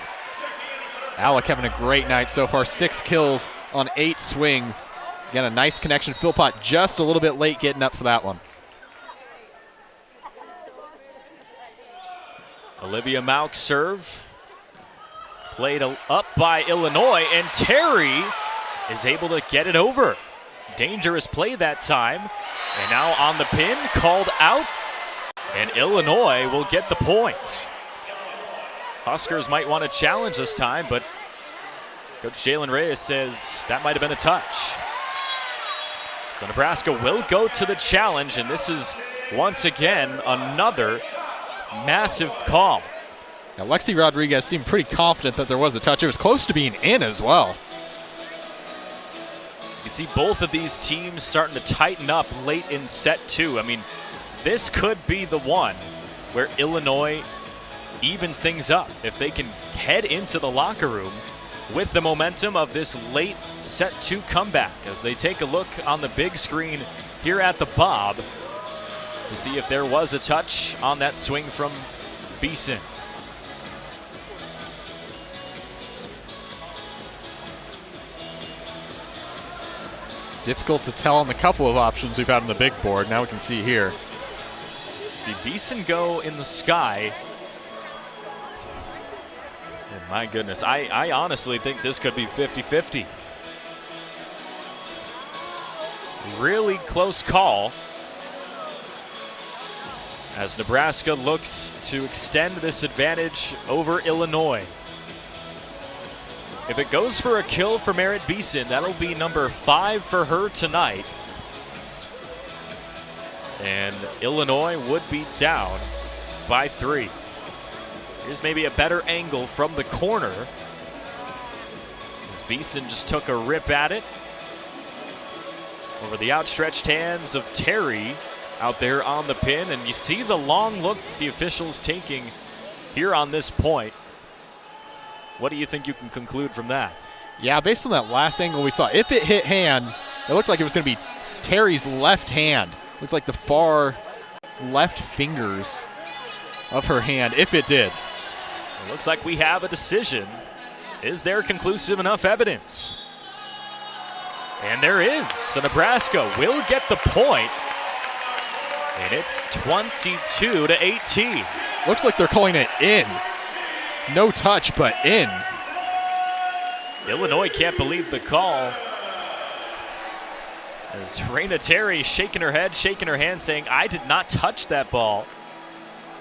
Alec having a great night so far. 6 kills on 8 swings. Again, a nice connection. Philpott just a little bit late getting up for that one. Olivia Mauk serve. Played up by Illinois, and Terry is able to get it over. Dangerous play that time. And now on the pin, called out. And Illinois will get the point. Huskers might want to challenge this time, but Coach Jalen Reyes says that might have been a touch. So Nebraska will go to the challenge, and this is once again another massive call. Now, Lexi Rodriguez seemed pretty confident that there was a touch. It was close to being in as well. You see both of these teams starting to tighten up late in set 2. I mean, this could be the one where Illinois evens things up if they can head into the locker room with the momentum of this late set 2 comeback as they take a look on the big screen here at the Bob to see if there was a touch on that swing from Beeson. Difficult to tell on the couple of options we've had on the big board. Now we can see here. See Beeson go in the sky. And my goodness, I honestly think this could be 50-50. Really close call as Nebraska looks to extend this advantage over Illinois. If it goes for a kill for Merritt Beeson, that'll be number 5 for her tonight. And Illinois would be down by 3. Here's maybe a better angle from the corner as Beeson just took a rip at it over the outstretched hands of Terry out there on the pin. And you see the long look the officials taking here on this point. What do you think you can conclude from that? Yeah, based on that last angle we saw, if it hit hands, it looked like it was going to be Terry's left hand. Looked like the far left fingers of her hand, if it did. It looks like we have a decision. Is there conclusive enough evidence? And there is. So Nebraska will get the point. And it's 22-18. Looks like they're calling it in. No touch, but in. Illinois can't believe the call. As Raina Terry shaking her head, shaking her hand, saying, I did not touch that ball.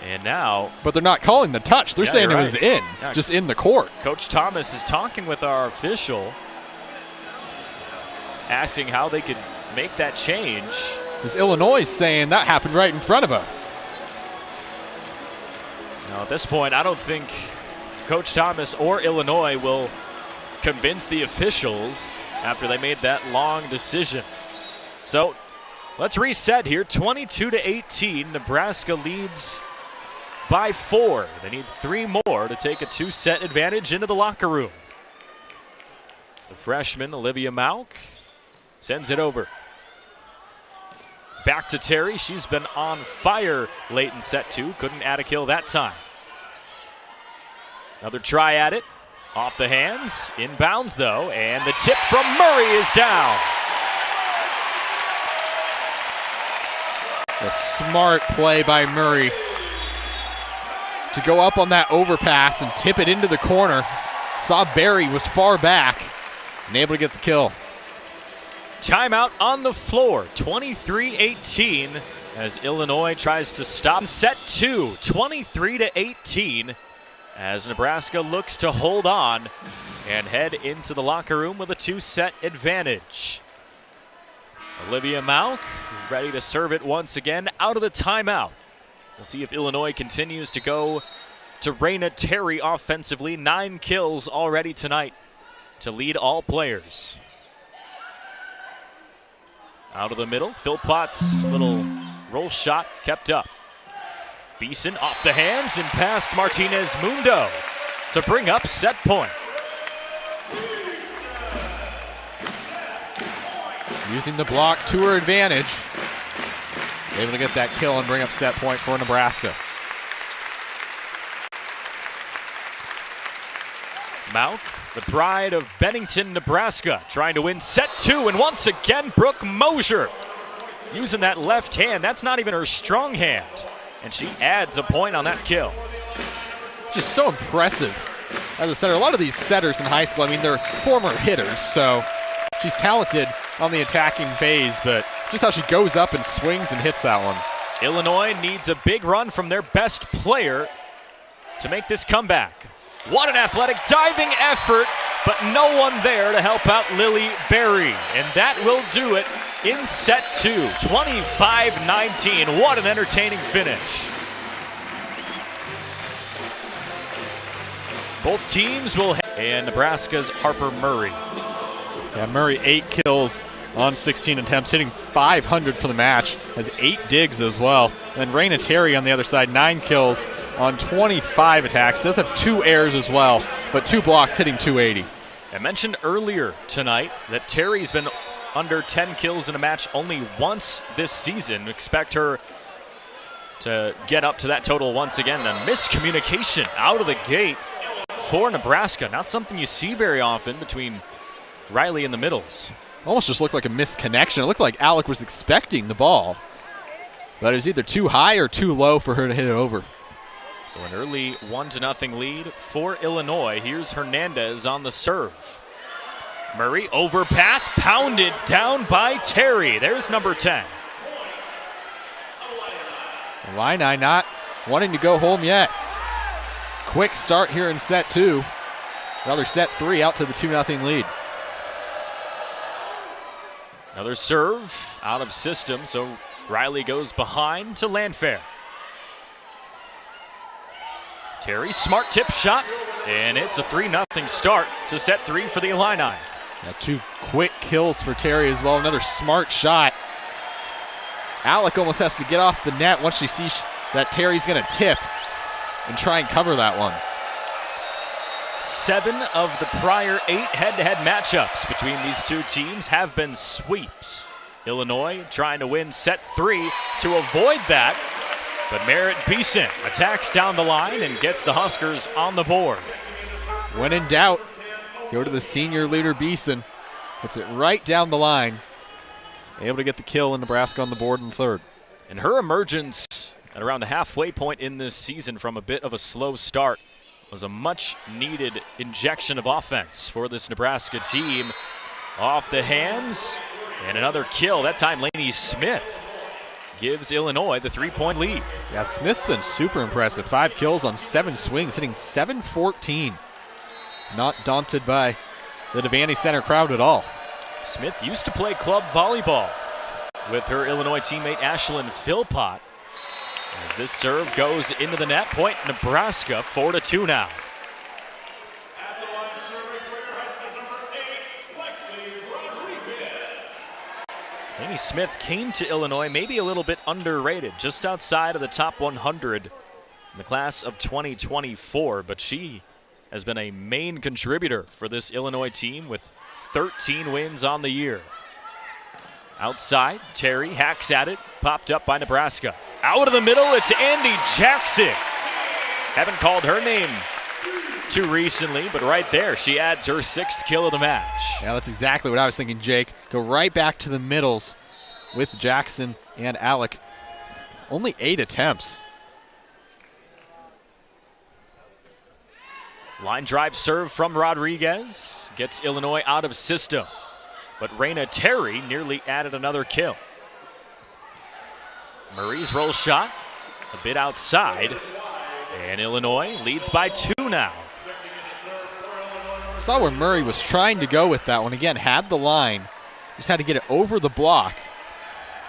And now... But they're not calling the touch. They're saying it was in, yeah, just in the court. Coach Thomas is talking with our official, asking how they could make that change. As Illinois is saying that happened right in front of us. Now at this point, I don't think Coach Thomas or Illinois will convince the officials after they made that long decision. So let's reset here. 22-18. Nebraska leads by 4. They need 3 more to take a 2-set advantage into the locker room. The freshman, Olivia Mauk, sends it over. Back to Terry. She's been on fire late in set 2. Couldn't add a kill that time. Another try at it. Off the hands. Inbounds, though. And the tip from Murray is down. A smart play by Murray to go up on that overpass and tip it into the corner. Saw Barry was far back and able to get the kill. Timeout on the floor. 23-18. as Illinois tries to stop. Set 2, 23-18, as Nebraska looks to hold on and head into the locker room with a 2-set advantage. Olivia Mauk ready to serve it once again out of the timeout. We'll see if Illinois continues to go to Raina Terry offensively. 9 kills already tonight to lead all players. Out of the middle, Philpott's little roll shot kept up. Beeson off the hands and past Martinez Mundo to bring up set point. Using the block to her advantage. Able to get that kill and bring up set point for Nebraska. Mauk, the pride of Bennington, Nebraska, trying to win set 2, and once again, Brooke Mosier using that left hand. That's not even her strong hand, and she adds a point on that kill. Just so impressive as a setter. A lot of these setters in high school, I mean, they're former hitters, so she's talented on the attacking phase, but just how she goes up and swings and hits that one. Illinois needs a big run from their best player to make this comeback. What an athletic diving effort, but no one there to help out Lily Berry. And that will do it in set 2, 25-19. What an entertaining finish. Both teams will and Nebraska's Harper Murray. Yeah, Murray 8 kills on 16 attempts, hitting .500 for the match, has 8 digs as well. And Raina Terry on the other side, 9 kills on 25 attacks. Does have 2 errors as well, but 2 blocks, hitting .280. I mentioned earlier tonight that Terry's been under 10 kills in a match only once this season. Expect her to get up to that total once again. A miscommunication out of the gate for Nebraska. Not something you see very often between Riley and the middles. Almost just looked like a misconnection. It looked like Alec was expecting the ball, but it was either too high or too low for her to hit it over. So an early 1-0 lead for Illinois. Here's Hernandez on the serve. Murray overpass, pounded down by Terry. There's number 10. Illini not wanting to go home yet. Quick start here in set 2. Rather set 3 out to the 2-0 lead. Another serve out of system, so Riley goes behind to Landfair. Terry, smart tip shot, and it's a 3-0 start to set 3 for the Illini. Yeah, 2 quick kills for Terry as well. Another smart shot. Alec almost has to get off the net once she sees that Terry's going to tip and try and cover that one. 7 of the prior 8 head-to-head matchups between these two teams have been sweeps. Illinois trying to win set 3 to avoid that, but Merritt Beeson attacks down the line and gets the Huskers on the board. When in doubt, go to the senior leader Beeson. Hits it right down the line. Able to get the kill in Nebraska on the board in third. And her emergence at around the halfway point in this season from a bit of a slow start was a much-needed injection of offense for this Nebraska team. Off the hands, and another kill. That time, Lainey Smith gives Illinois the 3-point lead. Yeah, Smith's been super impressive. 5 kills on 7 swings, hitting .714. Not daunted by the Devaney Center crowd at all. Smith used to play club volleyball with her Illinois teammate Ashlyn Philpott. As this serve goes into the net, point Nebraska 4-2 now. Lainey Smith came to Illinois maybe a little bit underrated, just outside of the top 100 in the class of 2024, but she has been a main contributor for this Illinois team with 13 wins on the year. Outside, Terry hacks at it, popped up by Nebraska. Out of the middle, it's Andy Jackson. Haven't called her name too recently, but right there, she adds her 6th kill of the match. Yeah, that's exactly what I was thinking, Jake. Go right back to the middles with Jackson and Alec. Only 8 attempts. Line drive serve from Rodriguez gets Illinois out of system, but Raina Terry nearly added another kill. Murray's roll shot, a bit outside, and Illinois leads by 2 now. Saw where Murray was trying to go with that one. Again, had the line, just had to get it over the block.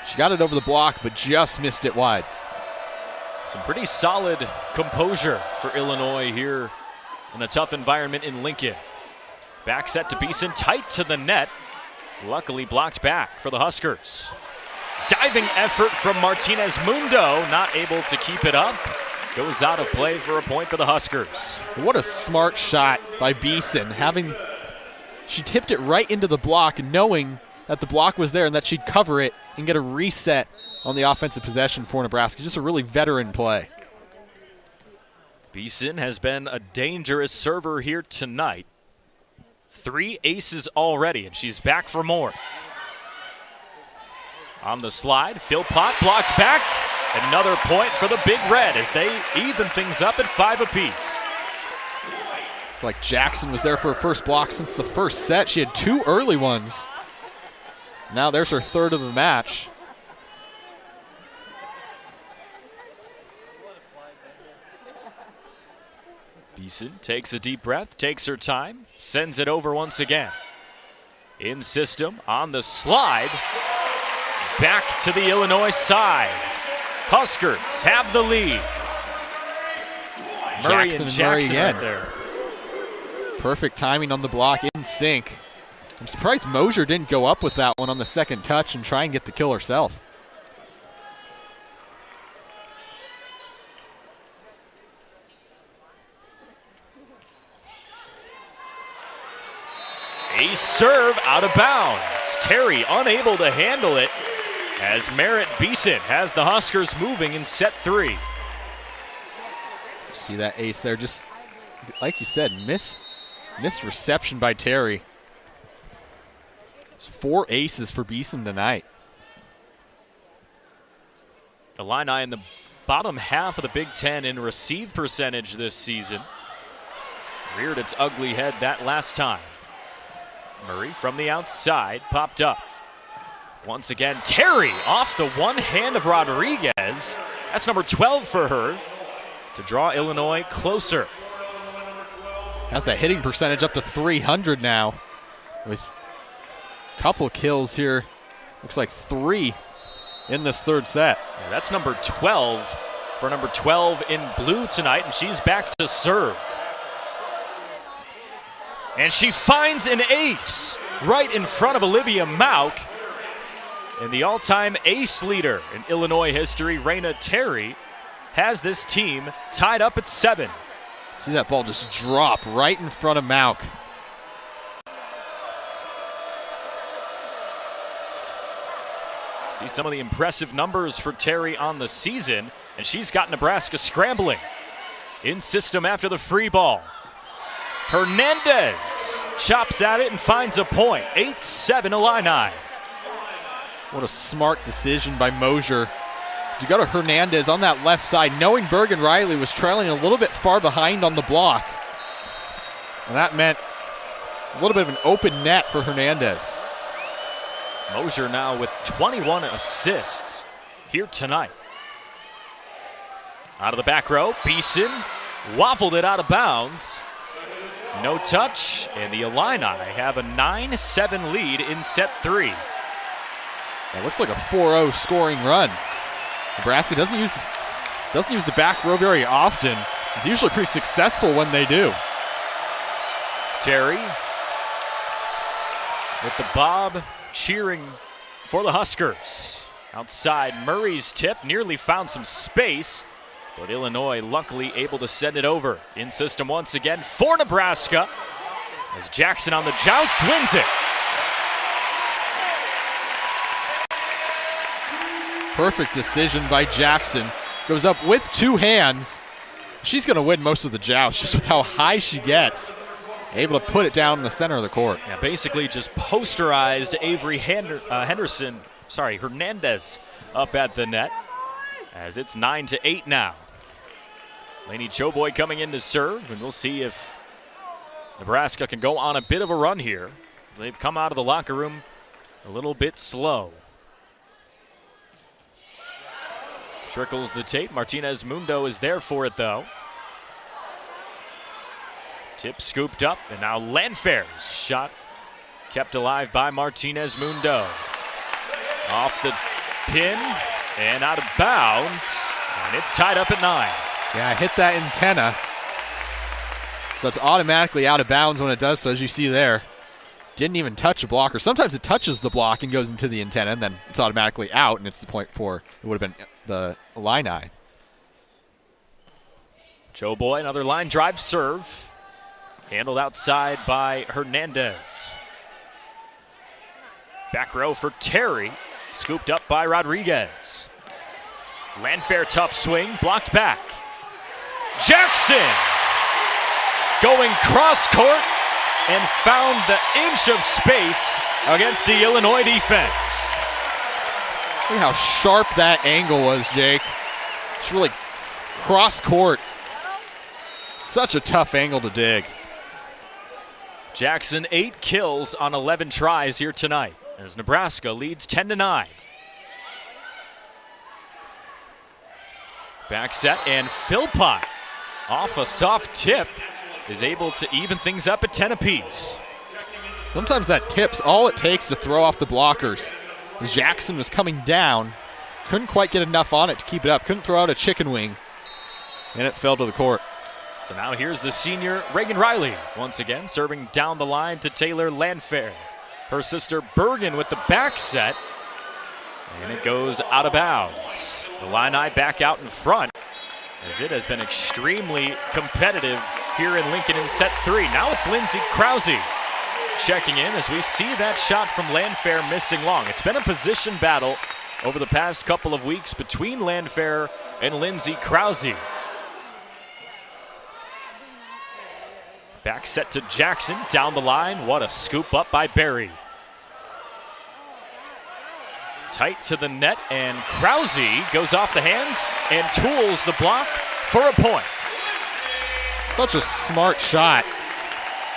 She got it over the block, but just missed it wide. Some pretty solid composure for Illinois here in a tough environment in Lincoln. Back set to Beeson, tight to the net. Luckily blocked back for the Huskers. Diving effort from Martinez Mundo, not able to keep it up. Goes out of play for a point for the Huskers. What a smart shot by Beeson. She tipped it right into the block, knowing that the block was there and that she'd cover it and get a reset on the offensive possession for Nebraska. Just a really veteran play. Beeson has been a dangerous server here tonight. 3 aces already, and she's back for more. On the slide, Philpott blocked back. Another point for the Big Red as they even things up at 5 apiece. Like Jackson was there for her first block since the first set. She had 2 early ones. Now there's her 3rd of the match. Beeson takes a deep breath, takes her time, sends it over once again. In system, on the slide, back to the Illinois side. Huskers have the lead. Murray and Jackson again. right there. Perfect timing on the block, in sync. I'm surprised Mosier didn't go up with that one on the second touch and try and get the kill herself. A serve out of bounds. Terry unable to handle it as Merritt Beeson has the Huskers moving in set 3. See that ace there, just like you said, missed reception by Terry. It's 4 aces for Beeson tonight. Illini in the bottom half of the Big Ten in receive percentage this season. Reared its ugly head that last time. Murray from the outside popped up. Once again, Terry off the one hand of Rodriguez. That's number 12 for her to draw Illinois closer. Has that hitting percentage up to 300 now with a couple kills here. Looks like 3 in this 3rd set. Yeah, that's number 12 for number 12 in blue tonight, and she's back to serve. And she finds an ace right in front of Olivia Mauk. And the all-time ace leader in Illinois history, Raina Terry, has this team tied up at 7. See that ball just drop right in front of Mauk. See some of the impressive numbers for Terry on the season, and she's got Nebraska scrambling. In system after the free ball. Hernandez chops at it and finds a point. 8-7 Illini. What a smart decision by Mosier to go to Hernandez on that left side, knowing Bergen Riley was trailing a little bit far behind on the block. And that meant a little bit of an open net for Hernandez. Mosier now with 21 assists here tonight. Out of the back row, Beeson waffled it out of bounds. No touch, and the Illini have a 9-7 lead in set 3. It looks like a 4-0 scoring run. Nebraska doesn't use the back row very often. It's usually pretty successful when they do. Terry with the bob cheering for the Huskers. Outside, Murray's tip nearly found some space, but Illinois luckily able to send it over. In system once again for Nebraska as Jackson on the joust wins it. Perfect decision by Jackson. Goes up with 2 hands. She's going to win most of the joust just with how high she gets. Able to put it down in the center of the court. Yeah, basically just posterized Hernandez up at the net as it's 9-8 now. Laney Choboy coming in to serve, and we'll see if Nebraska can go on a bit of a run here. They've come out of the locker room a little bit slow. Trickles the tape. Martinez Mundo is there for it, though. Tip scooped up, and now Landfair's shot kept alive by Martinez Mundo. Off the pin and out of bounds, and it's tied up at 9. Yeah, hit that antenna. So it's automatically out of bounds when it does so, as you see there. Didn't even touch a blocker. Sometimes it touches the block and goes into the antenna, and then it's automatically out, and it's the point for it would have been the Illini. Joe Boy, another line drive serve. Handled outside by Hernandez. Back row for Terry. Scooped up by Rodriguez. Landfair tough swing, blocked back. Jackson going cross court and found the inch of space against the Illinois defense. Look how sharp that angle was, Jake. It's really cross court. Such a tough angle to dig. Jackson 8 kills on 11 tries here tonight as Nebraska leads 10-9. Back set, and Philpott off a soft tip is able to even things up at 10 apiece. Sometimes that tip's all it takes to throw off the blockers. As Jackson was coming down, couldn't quite get enough on it to keep it up, couldn't throw out a chicken wing, and it fell to the court. So now here's the senior Reagan Riley once again serving down the line to Taylor Landfair. Her sister Bergen with the back set, and it goes out of bounds. The Illini back out in front as it has been extremely competitive here in Lincoln in set 3. Now it's Lindsey Krause checking in as we see that shot from Landfair missing long. It's been a position battle over the past couple of weeks between Landfair and Lindsey Krause. Back set to Jackson, down the line. What a scoop up by Berry. Tight to the net, and Krause goes off the hands and tools the block for a point. Such a smart shot.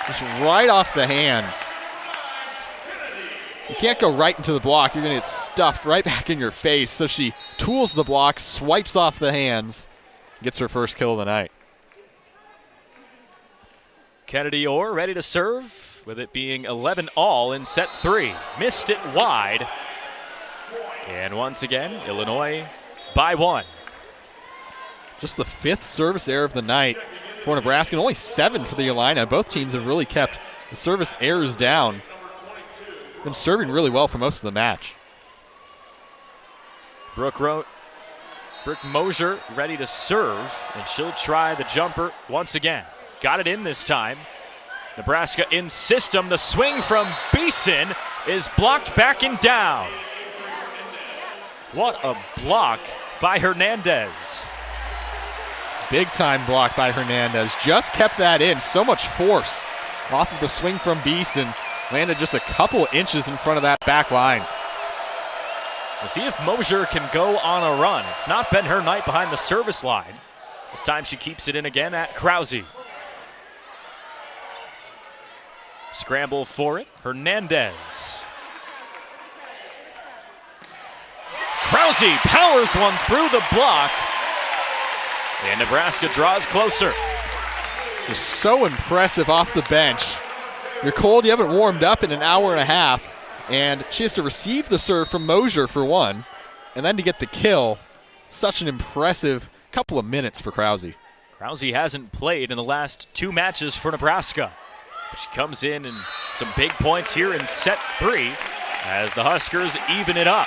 Just right off the hands. You can't go right into the block. You're going to get stuffed right back in your face. So she tools the block, swipes off the hands, gets her first kill of the night. Kennedy Orr ready to serve, with it being 11-all in set 3. Missed it wide. And once again, Illinois by 1. Just the 5th service error of the night for Nebraska, and only 7 for the Illini. Both teams have really kept the service errors down. Been serving really well for most of the match. Brooke Mosier ready to serve, and she'll try the jumper once again. Got it in this time. Nebraska in system. The swing from Beeson is blocked back and down. What a block by Hernandez. Big time block by Hernandez. Just kept that in. So much force off of the swing from Beeson. Landed just a couple inches in front of that back line. We'll see if Mosier can go on a run. It's not been her night behind the service line. This time she keeps it in again at Krause. Scramble for it, Hernandez. Krause powers one through the block, and Nebraska draws closer. Just so impressive off the bench. You're cold, you haven't warmed up in an hour and a half, and she has to receive the serve from Mosier for one, and then to get the kill. Such an impressive couple of minutes for Krause. Krause hasn't played in the last 2 matches for Nebraska. But she comes in and some big points here in set 3 as the Huskers even it up.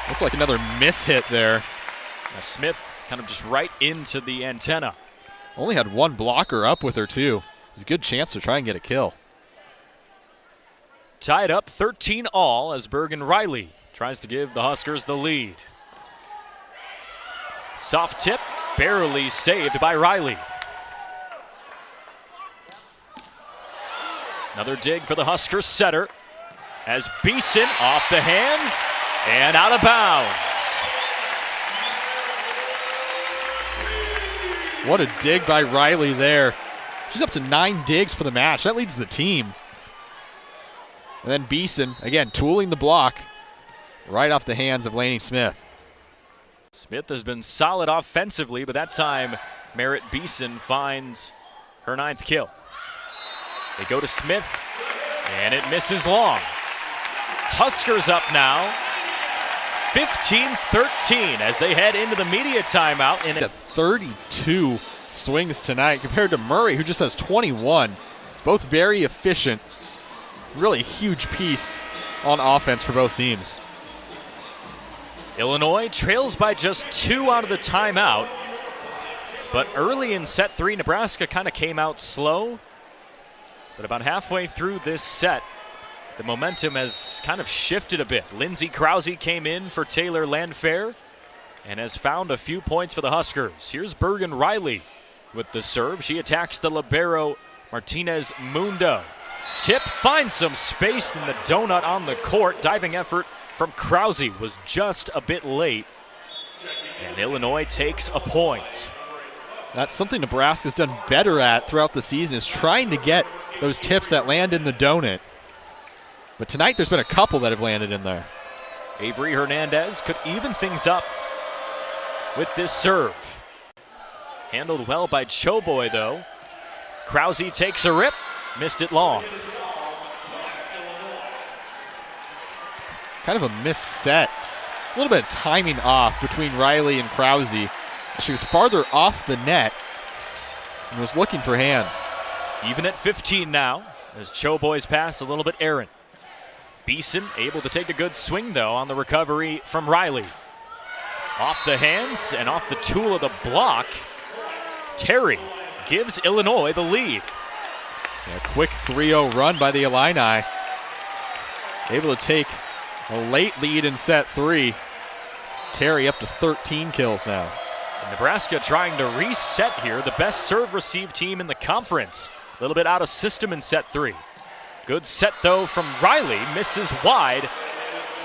Looked like another miss hit there. Now Smith kind of just right into the antenna. Only had 1 blocker up with her too. It was a good chance to try and get a kill. Tied up 13-all as Bergen Riley tries to give the Huskers the lead. Soft tip, barely saved by Riley. Another dig for the Huskers setter as Beeson off the hands and out of bounds. What a dig by Riley there. She's up to 9 digs for the match. That leads the team. And then Beeson, again, tooling the block. right off the hands of Laney Smith. Smith has been solid offensively, but that time Merritt Beeson finds her 9th kill. They go to Smith, and it misses long. Huskers up now, 15-13 as they head into the media timeout. In 32 swings tonight compared to Murray, who just has 21. It's both very efficient. Really huge piece on offense for both teams. Illinois trails by just 2 out of the timeout. But early in set 3, Nebraska kind of came out slow. But about halfway through this set, the momentum has kind of shifted a bit. Lindsey Krause came in for Taylor Landfair and has found a few points for the Huskers. Here's Bergen Riley with the serve. She attacks the libero Martinez Mundo. Tip finds some space in the donut on the court. Diving effort from Krause was just a bit late. And Illinois takes a point. That's something Nebraska's done better at throughout the season, is trying to get those tips that land in the donut. But tonight there's been a couple that have landed in there. Avery Hernandez could even things up with this serve. Handled well by Choboy though. Krause takes a rip, missed it long. Kind of a missed set. A little bit of timing off between Riley and Krause. She was farther off the net and was looking for hands. Even at 15 now, as Choboy's pass a little bit errant. Beeson able to take a good swing though on the recovery from Riley. Off the hands and off the tool of the block, Terry gives Illinois the lead. A quick 3-0 run by the Illini. Able to take a late lead in set 3. Terry up to 13 kills now. Nebraska trying to reset here. The best serve receive team in the conference. A little bit out of system in set 3. Good set though from Riley. Misses wide.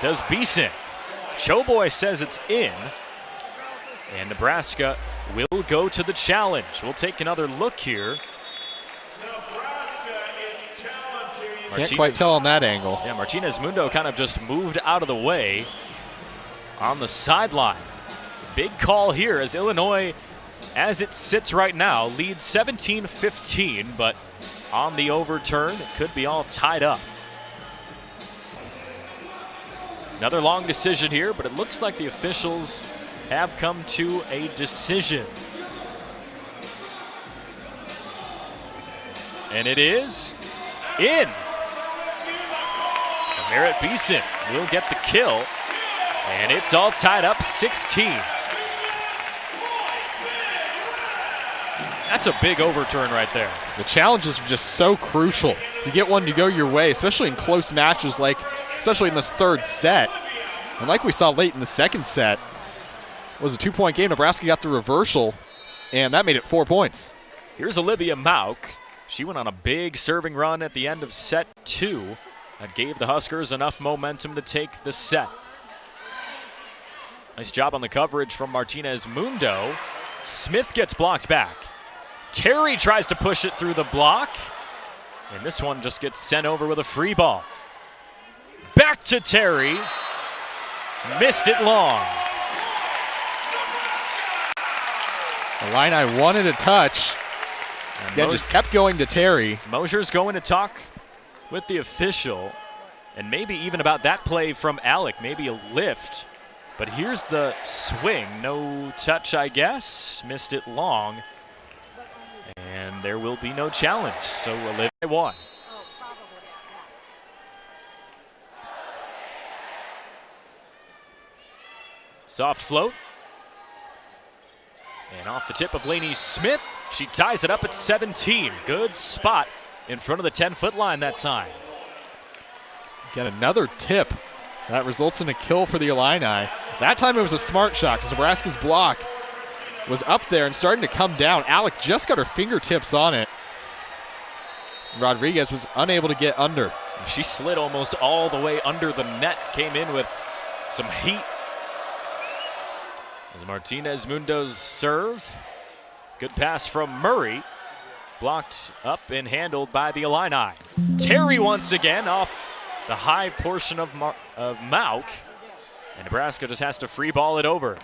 Does Beeson. Choboy says it's in. And Nebraska will go to the challenge. We'll take another look here. Can't quite tell on that angle. Yeah, Martinez Mundo kind of just moved out of the way on the sideline. Big call here as Illinois, as it sits right now, leads 17-15, but on the overturn, it could be all tied up. Another long decision here, but it looks like the officials have come to a decision. And it is in. So Merritt Beeson will get the kill, and it's all tied up 16. That's a big overturn right there. The challenges are just so crucial. If you get one to go your way, especially in close matches, especially in this third set. And like we saw late in the second set, it was a 2-point game. Nebraska got the reversal, and that made it 4 points. Here's Olivia Mauk. She went on a big serving run at the end of set 2 that gave the Huskers enough momentum to take the set. Nice job on the coverage from Martinez Mundo. Smith gets blocked back. Terry tries to push it through the block, and this one just gets sent over with a free ball. Back to Terry. Missed it long. Illini wanted a touch. Instead just kept going to Terry. Mosier's going to talk with the official, and maybe even about that play from Alec, maybe a lift. But here's the swing. No touch, I guess. Missed it long. And there will be no challenge. So Olivia won. Soft float. And off the tip of Laney Smith, she ties it up at 17. Good spot in front of the 10-foot line that time. Get another tip. That results in a kill for the Illini. That time it was a smart shot because Nebraska's block was up there and starting to come down. Alec just got her fingertips on it. Rodriguez was unable to get under. She slid almost all the way under the net, came in with some heat. As Martinez Mundo's serve. Good pass from Murray. Blocked up and handled by the Illini. Terry once again off the high portion of Mauk. And Nebraska just has to free ball it over.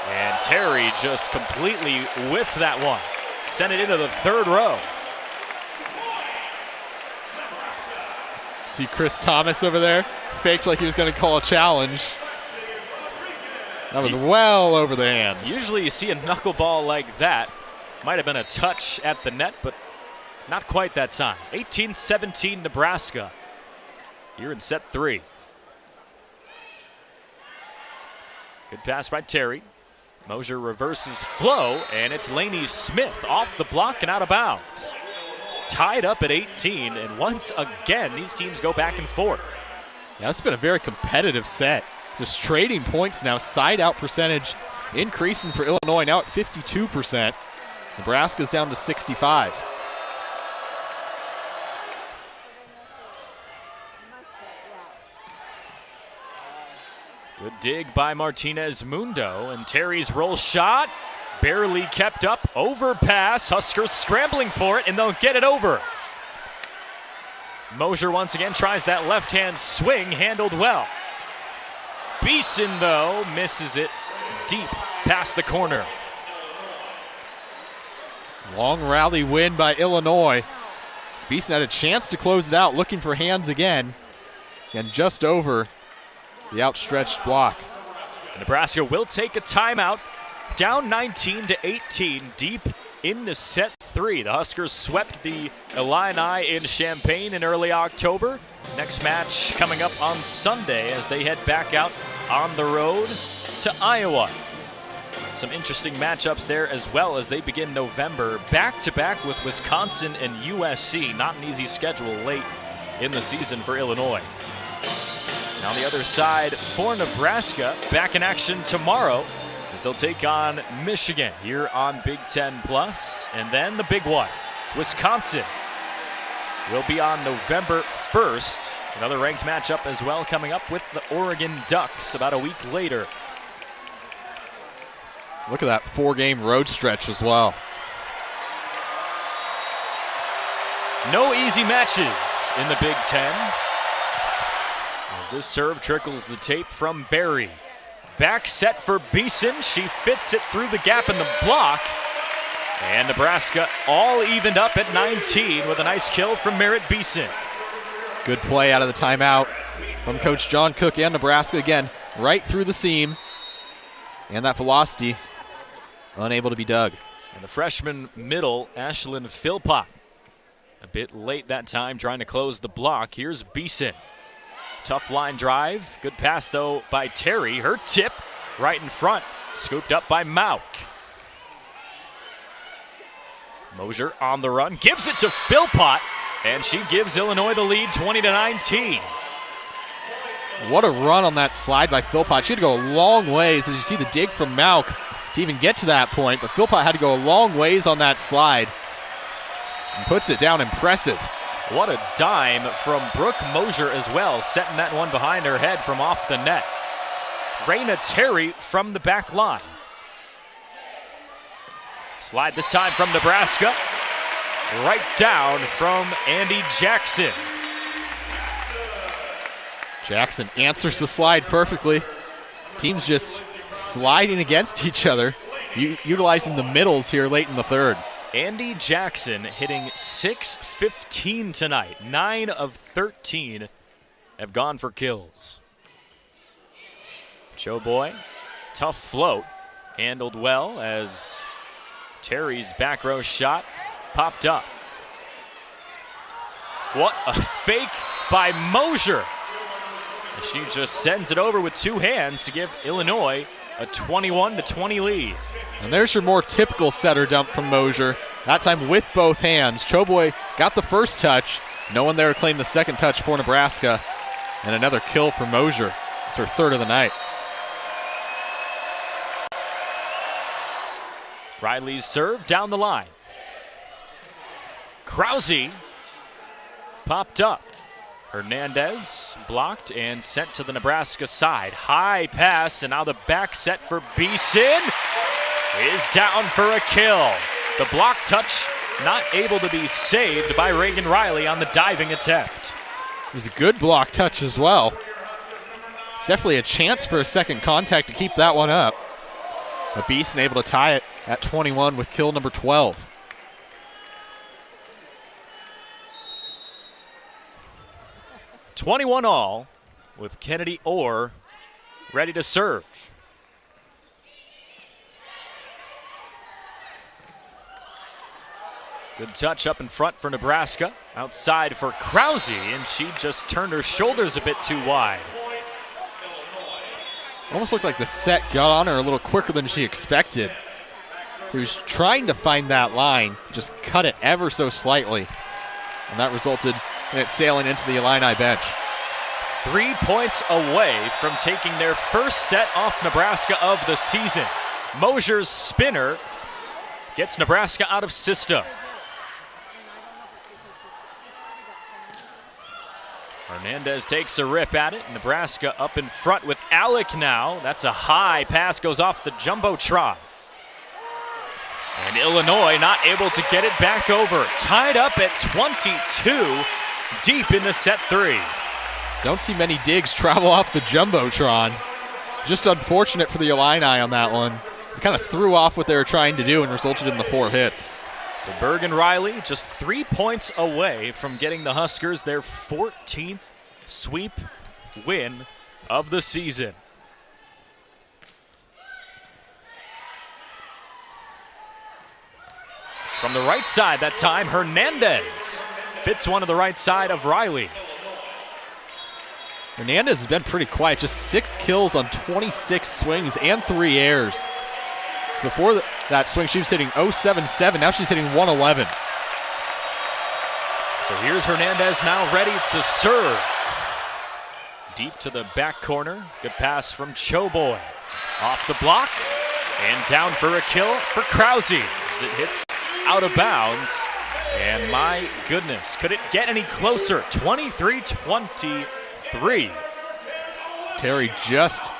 And Terry just completely whiffed that one. Sent it into the third row. See Chris Thomas over there? Faked like he was going to call a challenge. That was well over the hands. Usually you see a knuckleball like that. Might have been a touch at the net, but not quite that time. 18-17 Nebraska. Here in set 3. Good pass by Terry. Mosier reverses flow, and it's Laney Smith off the block and out of bounds. Tied up at 18, and once again, these teams go back and forth. Yeah, it's been a very competitive set. Just trading points now. Side out percentage increasing for Illinois, now at 52%. Nebraska's down to 65. Good dig by Martinez Mundo, and Terry's roll shot barely kept up. Overpass, Huskers scrambling for it, and they'll get it over. Mosier once again tries that left-hand swing, handled well. Beeson, though, misses it deep past the corner. Long rally win by Illinois. Beeson had a chance to close it out, looking for hands again, and just over the outstretched block. Nebraska will take a timeout, down 19-18, deep into set 3. The Huskers swept the Illini in Champaign in early October. Next match coming up on Sunday as they head back out on the road to Iowa. Some interesting matchups there as well as they begin November back-to-back with Wisconsin and USC. Not an easy schedule late in the season for Illinois. And on the other side for Nebraska, back in action tomorrow as they'll take on Michigan here on Big Ten Plus. And then the big one, Wisconsin, will be on November 1st. Another ranked matchup as well coming up with the Oregon Ducks about a week later. Look at that 4-game road stretch as well. No easy matches in the Big Ten. As this serve trickles the tape from Berry. Back set for Beeson. She fits it through the gap in the block. And Nebraska all evened up at 19 with a nice kill from Merritt Beeson. Good play out of the timeout from Coach John Cook and Nebraska. Again, right through the seam. And that velocity unable to be dug. And the freshman middle, Ashlyn Philpott. A bit late that time trying to close the block. Here's Beeson. Tough line drive. Good pass, though, by Terry. Her tip right in front. Scooped up by Mauk. Mosier on the run. Gives it to Philpott. And she gives Illinois the lead 20-19. What a run on that slide by Philpott. She had to go a long ways, as you see the dig from Mauk to even get to that point. But Philpott had to go a long ways on that slide. And puts it down impressive. What a dime from Brooke Mosier as well, setting that one behind her head from off the net. Raina Terry from the back line. Slide this time from Nebraska. Right down from Andy Jackson. Jackson answers the slide perfectly. Teams just sliding against each other, utilizing the middles here late in the third. Andy Jackson hitting .615 tonight. 9 of 13 have gone for kills. Choboy, tough float, handled well as Terry's back row shot popped up. What a fake by Mosier. She just sends it over with two hands to give Illinois a 21-20 lead. And there's your more typical setter dump from Mosier. That time with both hands. Choboy got the first touch. No one there to claim the second touch for Nebraska. And another kill for Mosier. It's her third of the night. Riley's serve down the line. Krause popped up. Hernandez blocked and sent to the Nebraska side. High pass, and now the back set for Beeson is down for a kill. The block touch not able to be saved by Reagan Riley on the diving attempt. It was a good block touch as well. It's definitely a chance for a second contact to keep that one up. But Beeson able to tie it at 21 with kill number 12. (21-all) with Kennedy Orr ready to serve. Good touch up in front for Nebraska. Outside for Krause, and she just turned her shoulders a bit too wide. Almost looked like the set got on her a little quicker than she expected. She was trying to find that line, just cut it ever so slightly. And that resulted in it sailing into the Illini bench. 3 points away from taking their first set off Nebraska of the season. Mosier's spinner gets Nebraska out of system. Hernandez takes a rip at it. Nebraska up in front with Alec now. That's a high pass, goes off the Jumbotron. And Illinois not able to get it back over. Tied up at 22, deep into set 3. Don't see many digs travel off the Jumbotron. Just unfortunate for the Illini on that one. It kind of threw off what they were trying to do and resulted in the 4 hits. So Bergen Riley just 3 points away from getting the Huskers their 14th sweep win of the season. From the right side that time, Hernandez fits one to the right side of Riley. Hernandez has been pretty quiet, just 6 kills on 26 swings and 3 airs. Before that swing, she was hitting 0.77. Now she's hitting 111. So here's Hernandez now ready to serve. Deep to the back corner. Good pass from Choboy. Off the block and down for a kill for Krause as it hits out of bounds. And my goodness, could it get any closer? 23-23. Terry just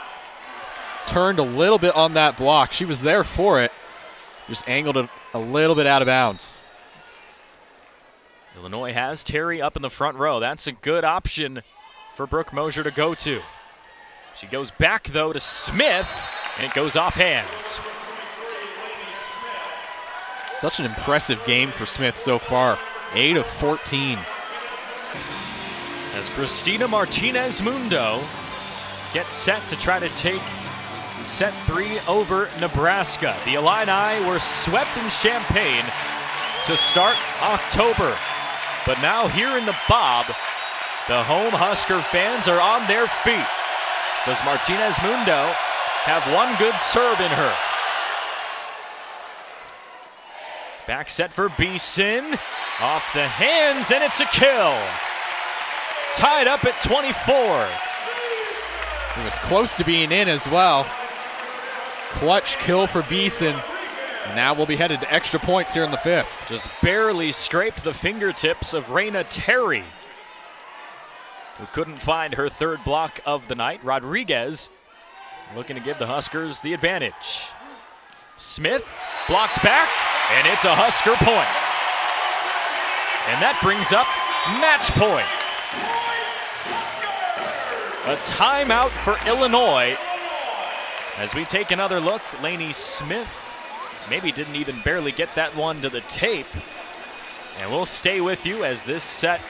turned a little bit on that block. She was there for it, just angled it a little bit out of bounds. Illinois has Terry up in the front row. That's a good option for Brooke Mosier to go to. She goes back, though, to Smith, and it goes off hands. Such an impressive game for Smith so far. 8 of 14. As Christina Martinez Mundo gets set to try to take set 3 over Nebraska. The Illini were swept in Champaign to start October. But now here in the Bob, the home Husker fans are on their feet. Does Martinez Mundo have one good serve in her? Back set for Beeson. Off the hands, and it's a kill. Tied up at 24. It was close to being in as well. Clutch kill for Beeson. And now we'll be headed to extra points here in the 5th. Just barely scraped the fingertips of Raina Terry, who couldn't find her 3rd block of the night. Rodriguez looking to give the Huskers the advantage. Smith blocked back, and it's a Husker point. And that brings up match point. A timeout for Illinois. As we take another look, Lainey Smith maybe didn't even barely get that one to the tape. And we'll stay with you as this set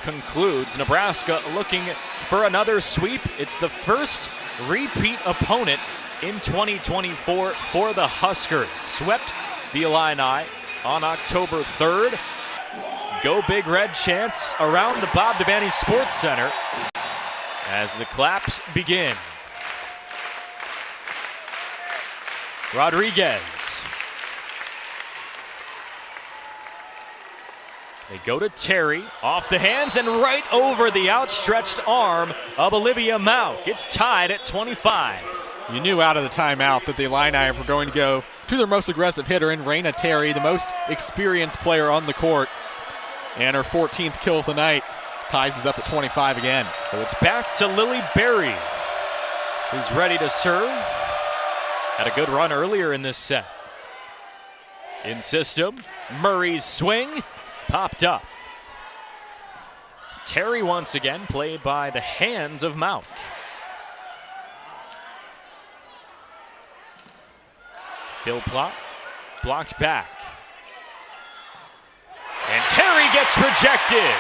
concludes. Nebraska looking for another sweep. It's the first repeat opponent in 2024 for the Huskers. Swept the Illini on October 3rd. Go Big Red chants around the Bob Devaney Sports Center as the claps begin. Rodriguez. They go to Terry, off the hands and right over the outstretched arm of Olivia Mauk. It's tied at 25. You knew out of the timeout that the Illini were going to go to their most aggressive hitter in Raina Terry, the most experienced player on the court. And her 14th kill of the night ties us up at 25 again. So it's back to Lily Berry, who's ready to serve. Had a good run earlier in this set. In system, Murray's swing popped up. Terry once again played by the hands of Mauk. Philpott blocked back. And Terry gets rejected.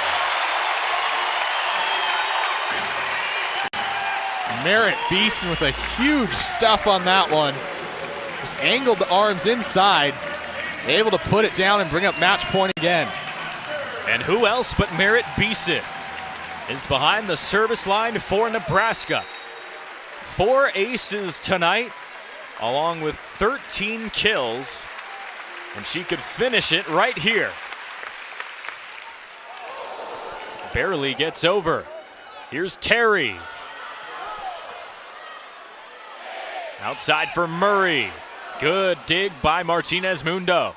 Merritt Beeson with a huge stuff on that one. Just angled the arms inside, able to put it down and bring up match point again. And who else but Merritt Beeson is behind the service line for Nebraska. 4 aces tonight, along with 13 kills, and she could finish it right here. Barely gets over. Here's Terry. Outside for Murray. Good dig by Martinez Mundo.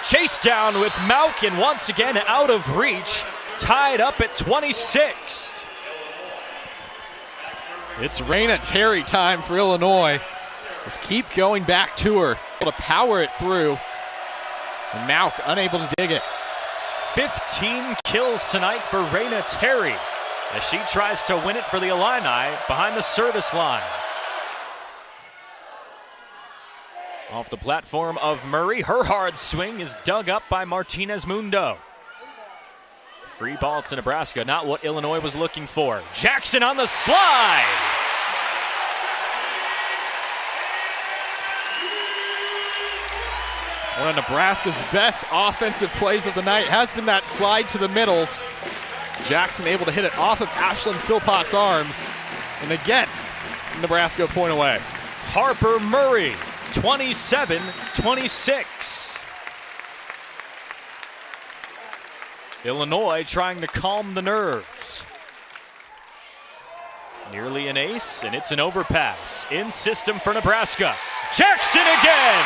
Chased down with Mauk, and once again out of reach. Tied up at 26. It's Raina Terry time for Illinois. Just keep going back to her. Able to power it through. And Mauk unable to dig it. 15 kills tonight for Raina Terry as she tries to win it for the Illini behind the service line. Off the platform of Murray, her hard swing is dug up by Martinez Mundo. Free ball to Nebraska, not what Illinois was looking for. Jackson on the slide. One of Nebraska's best offensive plays of the night has been that slide to the middles. Jackson able to hit it off of Ashlyn Philpott's arms. And again, Nebraska a point away. Harper Murray, 27-26. Illinois trying to calm the nerves. Nearly an ace, and it's an overpass. In system for Nebraska. Jackson again!